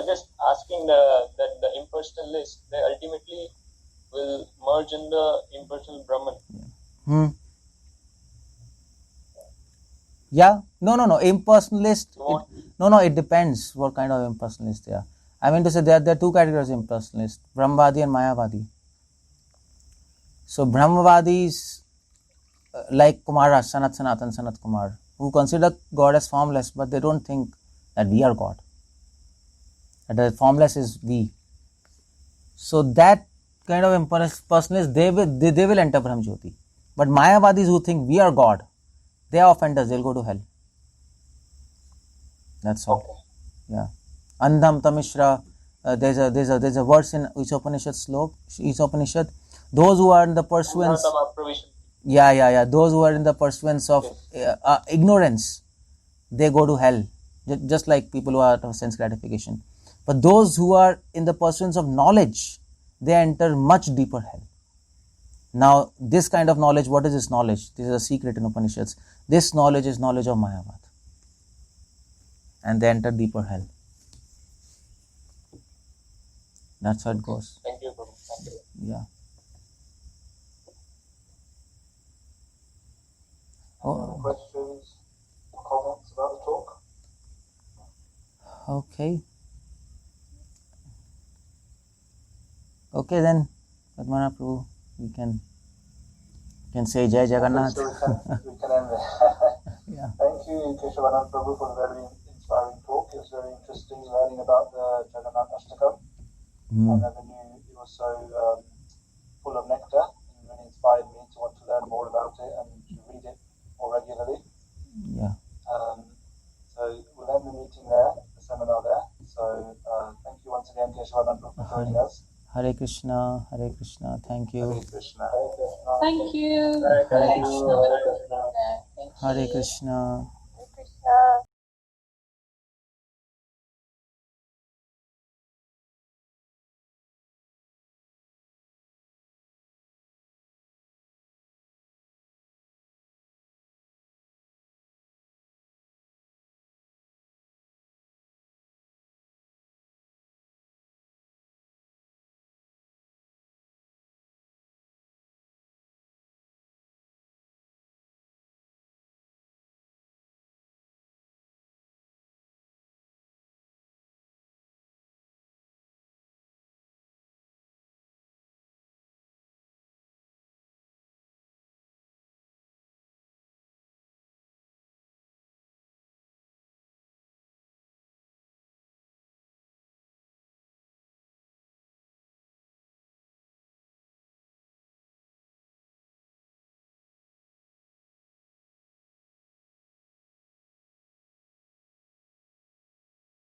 just asking that the impersonalists, they ultimately will merge in the impersonal Brahman. Yeah. No. Impersonalist. It depends what kind of impersonalist they are. I mean to say there are two categories of impersonalists, Brahmavadi and Mayavadi. So Brahmavadis, like Kumara, Sanat Kumar, who consider God as formless, but they don't think that we are God. That the formless is we. So that kind of impersonalists, they will enter Brahmjyoti. But Mayavadis who think we are God, they are offenders, they'll go to hell. That's all. Okay. Yeah. Andham Tamishra, there's a verse in Isha Upanishad, those who are in the pursuance, those who are in the pursuance of ignorance, they go to hell, just like people who are of sense gratification. But those who are in the pursuance of knowledge, they enter much deeper hell. Now, this kind of knowledge, what is this knowledge? This is a secret in Upanishads. This knowledge is knowledge of Mayavad. And they enter deeper hell. That's how it goes. Thank you, Prabhu. Thank you. Yeah. Any other questions or comments about the talk? Okay. Okay then, Padmana Prabhu, we can say Jai Jagannath. Okay, so we can end there. Yeah. Thank you, Keshav Anand Prabhu, for the very inspiring talk. It was very interesting learning about the Jagannath Astakam. I never knew it was so full of nectar, and really inspired me to want to learn more about it and to read it more regularly. Yeah. So we'll end the meeting there, the seminar there. So thank you once again, Keshav Anand, for joining us. Hare Krishna, thank you. Hare Krishna. Hare Krishna. Thank you. Hare Hare Krishna. Krishna. Hare Krishna.